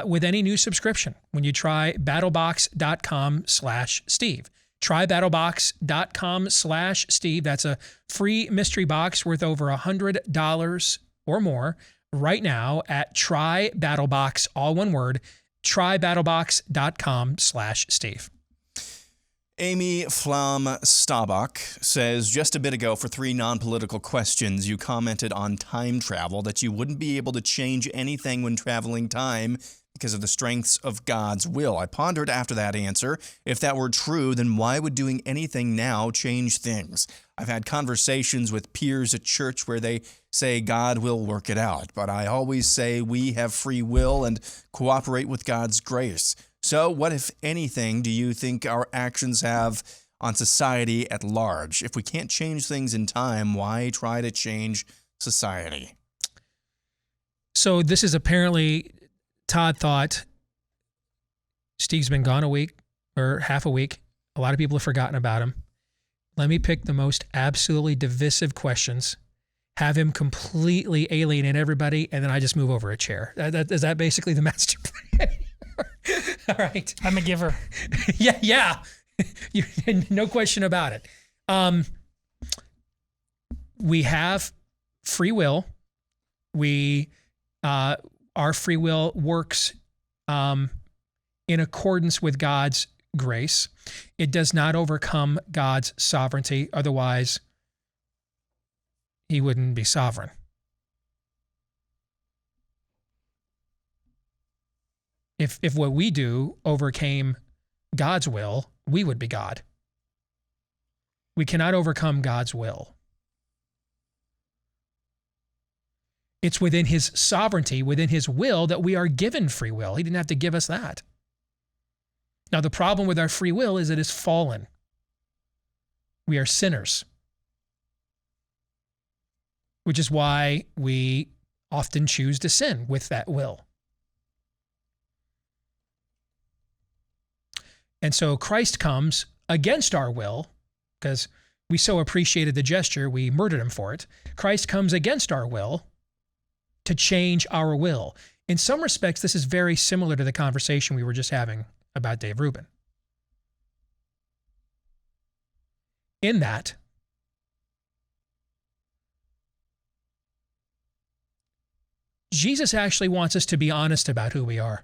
with any new subscription when you try battlebox.com/Steve. Try battlebox.com/Steve. That's a free mystery box worth over $100 or more right now at trybattlebox, all one word, trybattlebox.com/Steve. Amy Flam Staubach says, just a bit ago, for 3 non-political questions, you commented on time travel, that you wouldn't be able to change anything when traveling time because of the strengths of God's will. I pondered after that answer, if that were true, then why would doing anything now change things? I've had conversations with peers at church where they say God will work it out, but I always say we have free will and cooperate with God's grace. So what, if anything, do you think our actions have on society at large? If we can't change things in time, why try to change society? So this is apparently, Todd thought, Steve's been gone a week or half a week. A lot of people have forgotten about him. Let me pick the most absolutely divisive questions, have him completely alienate everybody, and then I just move over a chair. Is that basically the master plan? All right. I'm a giver. Yeah. No question about it. We have free will. Our free will works in accordance with God's grace. It does not overcome God's sovereignty. Otherwise, he wouldn't be sovereign. If what we do overcame God's will, we would be God. We cannot overcome God's will. It's within his sovereignty, within his will, that we are given free will. He didn't have to give us that. Now, the problem with our free will is it is fallen. We are sinners, which is why we often choose to sin with that will. And so Christ comes against our will, because we so appreciated the gesture, we murdered him for it. Christ comes against our will to change our will. In some respects, this is very similar to the conversation we were just having about Dave Rubin. In that, Jesus actually wants us to be honest about who we are.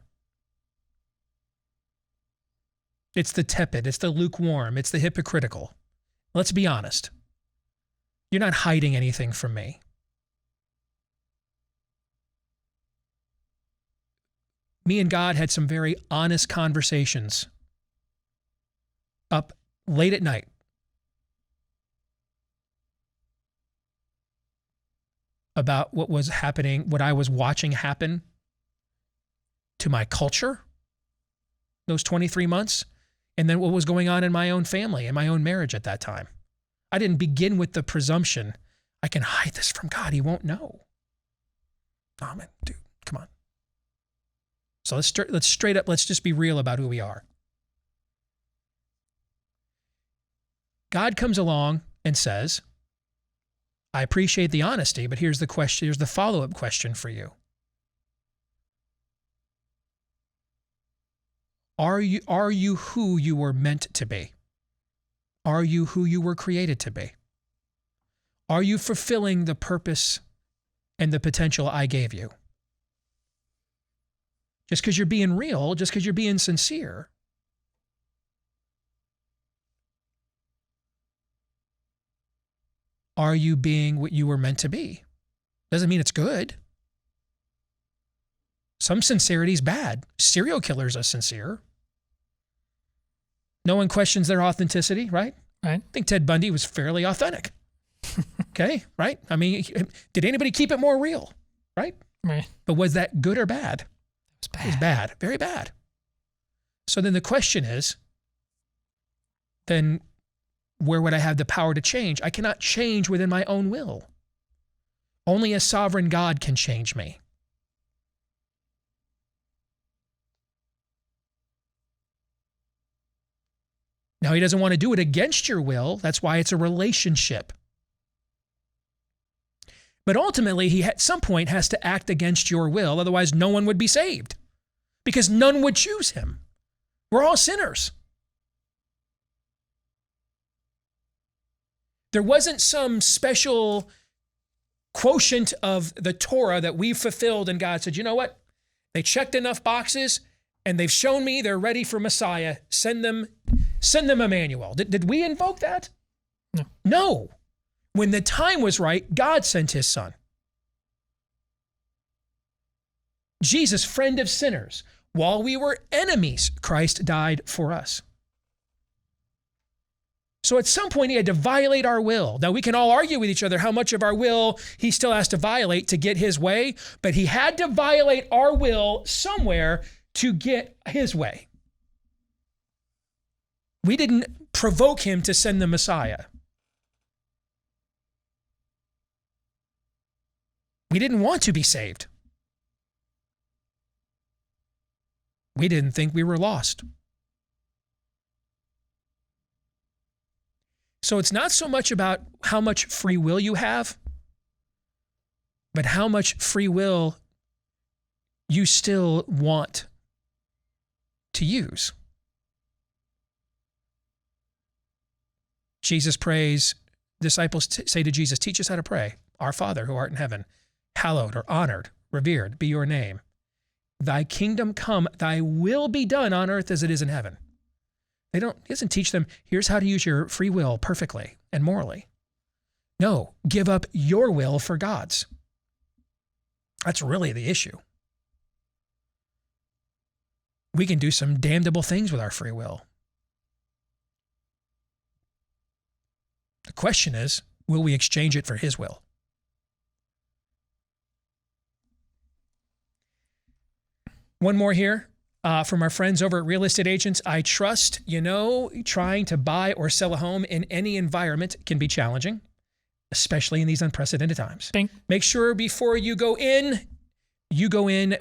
It's the tepid, it's the lukewarm, it's the hypocritical. Let's be honest. You're not hiding anything from me. Me and God had some very honest conversations up late at night about what was happening, what I was watching happen to my culture those 23 months, and then what was going on in my own family and my own marriage at that time. I didn't begin with the presumption, I can hide this from God, he won't know. Oh man, dude, come on. So let's straight up, let's just be real about who we are. God comes along and says, I appreciate the honesty, but here's the question, here's the follow-up question for you. Are you who you were meant to be? Are you who you were created to be? Are you fulfilling the purpose and the potential I gave you? Just because you're being real, just because you're being sincere, are you being what you were meant to be? Doesn't mean it's good. Some sincerity is bad. Serial killers are sincere. No one questions their authenticity, right? Right. I think Ted Bundy was fairly authentic. Okay, right? I mean, did anybody keep it more real, right? Right. But was that good or bad? It was bad. It was bad, very bad. So then the question is, then where would I have the power to change? I cannot change within my own will. Only a sovereign God can change me. Now, he doesn't want to do it against your will. That's why it's a relationship. But ultimately, he at some point has to act against your will. Otherwise, no one would be saved because none would choose him. We're all sinners. There wasn't some special quotient of the Torah that we fulfilled and God said, you know what? They checked enough boxes and they've shown me they're ready for Messiah. Send them Emmanuel. Did we invoke that? No. No. When the time was right, God sent his son. Jesus, friend of sinners. While we were enemies, Christ died for us. So at some point, he had to violate our will. Now, we can all argue with each other how much of our will he still has to violate to get his way, but he had to violate our will somewhere to get his way. We didn't provoke him to send the Messiah. We didn't want to be saved. We didn't think we were lost. So it's not so much about how much free will you have, but how much free will you still want to use. Jesus prays, disciples say to Jesus, teach us how to pray. Our Father who art in heaven, hallowed or honored, revered be your name. thy kingdom come, thy will be done on earth as it is in heaven. He doesn't teach them, here's how to use your free will perfectly and morally. No, give up your will for God's. That's really the issue. We can do some damnable things with our free will. The question is, will we exchange it for his will? One more here from our friends over at Real Estate Agents I Trust. Trying to buy or sell a home in any environment can be challenging, especially in these unprecedented times. Bing. Make sure before you go in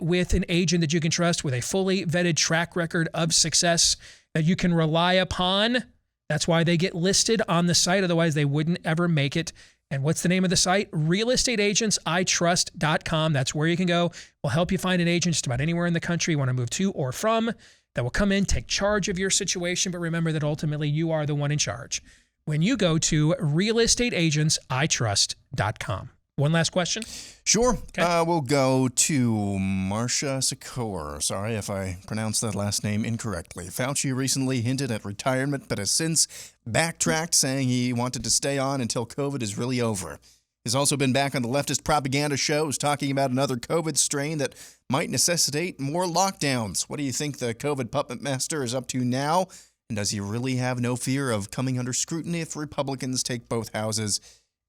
with an agent that you can trust with a fully vetted track record of success that you can rely upon. That's why they get listed on the site. Otherwise, they wouldn't ever make it. And what's the name of the site? realestateagentsitrust.com. That's where you can go. We'll help you find an agent just about anywhere in the country you want to move to or from that will come in, take charge of your situation. But remember that ultimately you are the one in charge when you go to realestateagentsitrust.com. One last question? Sure. Okay. We'll go to Marcia Sikor. Sorry if I pronounced that last name incorrectly. Fauci recently hinted at retirement, but has since backtracked, saying he wanted to stay on until COVID is really over. He's also been back on the leftist propaganda shows talking about another COVID strain that might necessitate more lockdowns. What do you think the COVID puppet master is up to now? And does he really have no fear of coming under scrutiny if Republicans take both houses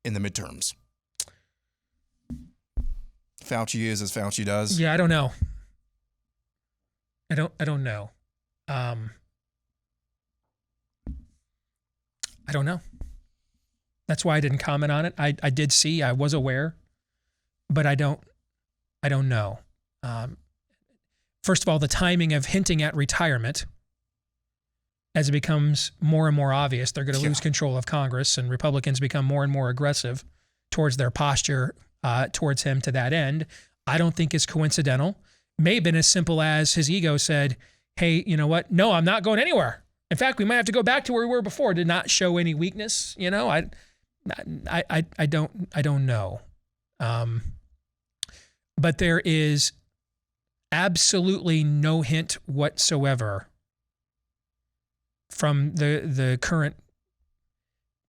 in the midterms? Fauci is as Fauci does. Yeah, I don't know. I don't know. I don't know. That's why I didn't comment on it. I did see, I was aware, but I don't know. First of all, the timing of hinting at retirement, as it becomes more and more obvious, they're going to lose control of Congress, and Republicans become more and more aggressive towards their posture towards him to that end, I don't think is coincidental. May have been as simple as his ego said, hey, you know what? No, I'm not going anywhere. In fact, we might have to go back to where we were before. Did not show any weakness. I don't know. But there is absolutely no hint whatsoever from the current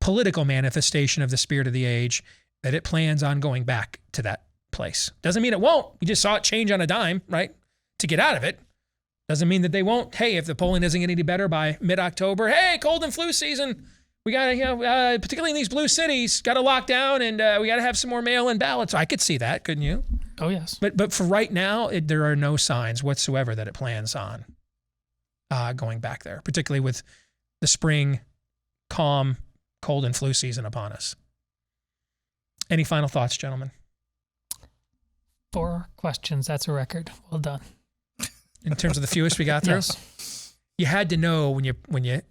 political manifestation of the spirit of the age that it plans on going back to that place. Doesn't mean it won't. We just saw it change on a dime, right? To get out of it. Doesn't mean that they won't. Hey, if the polling doesn't get any better by mid-October, hey, cold and flu season, we got to, particularly in these blue cities, got to lock down and we got to have some more mail-in ballots. I could see that, couldn't you? Oh, yes. But for right now, there are no signs whatsoever that it plans on going back there, particularly with the spring, calm, cold and flu season upon us. Any final thoughts, gentlemen? 4 questions. That's a record. Well done. In terms of the fewest we got through? Yes. You had to know when you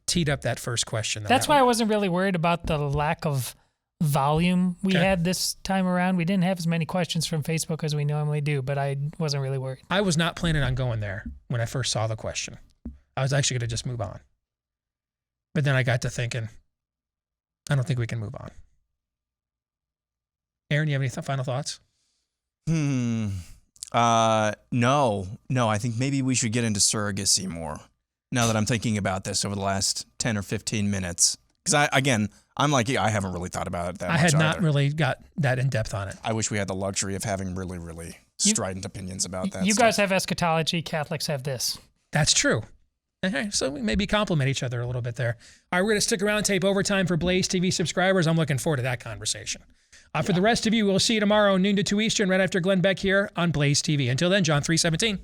teed up that first question. That's why I wasn't really worried about the lack of volume we had this time around. We didn't have as many questions from Facebook as we normally do, but I wasn't really worried. I was not planning on going there when I first saw the question. I was actually going to just move on. But then I got to thinking, I don't think we can move on. Aaron, you have any final thoughts? No. I think maybe we should get into surrogacy more now that I'm thinking about this over the last 10 or 15 minutes. Because I'm like, I haven't really thought about it that much. I had not really got that in depth on it. I wish we had the luxury of having really, really strident opinions about that. You guys have eschatology. Catholics have this. That's true. Okay, so we maybe compliment each other a little bit there. All right, we're going to stick around, tape overtime for Blaze TV subscribers. I'm looking forward to that conversation. For the rest of you, we'll see you tomorrow, noon to 2 Eastern, right after Glenn Beck here on Blaze TV. Until then, John 3:17.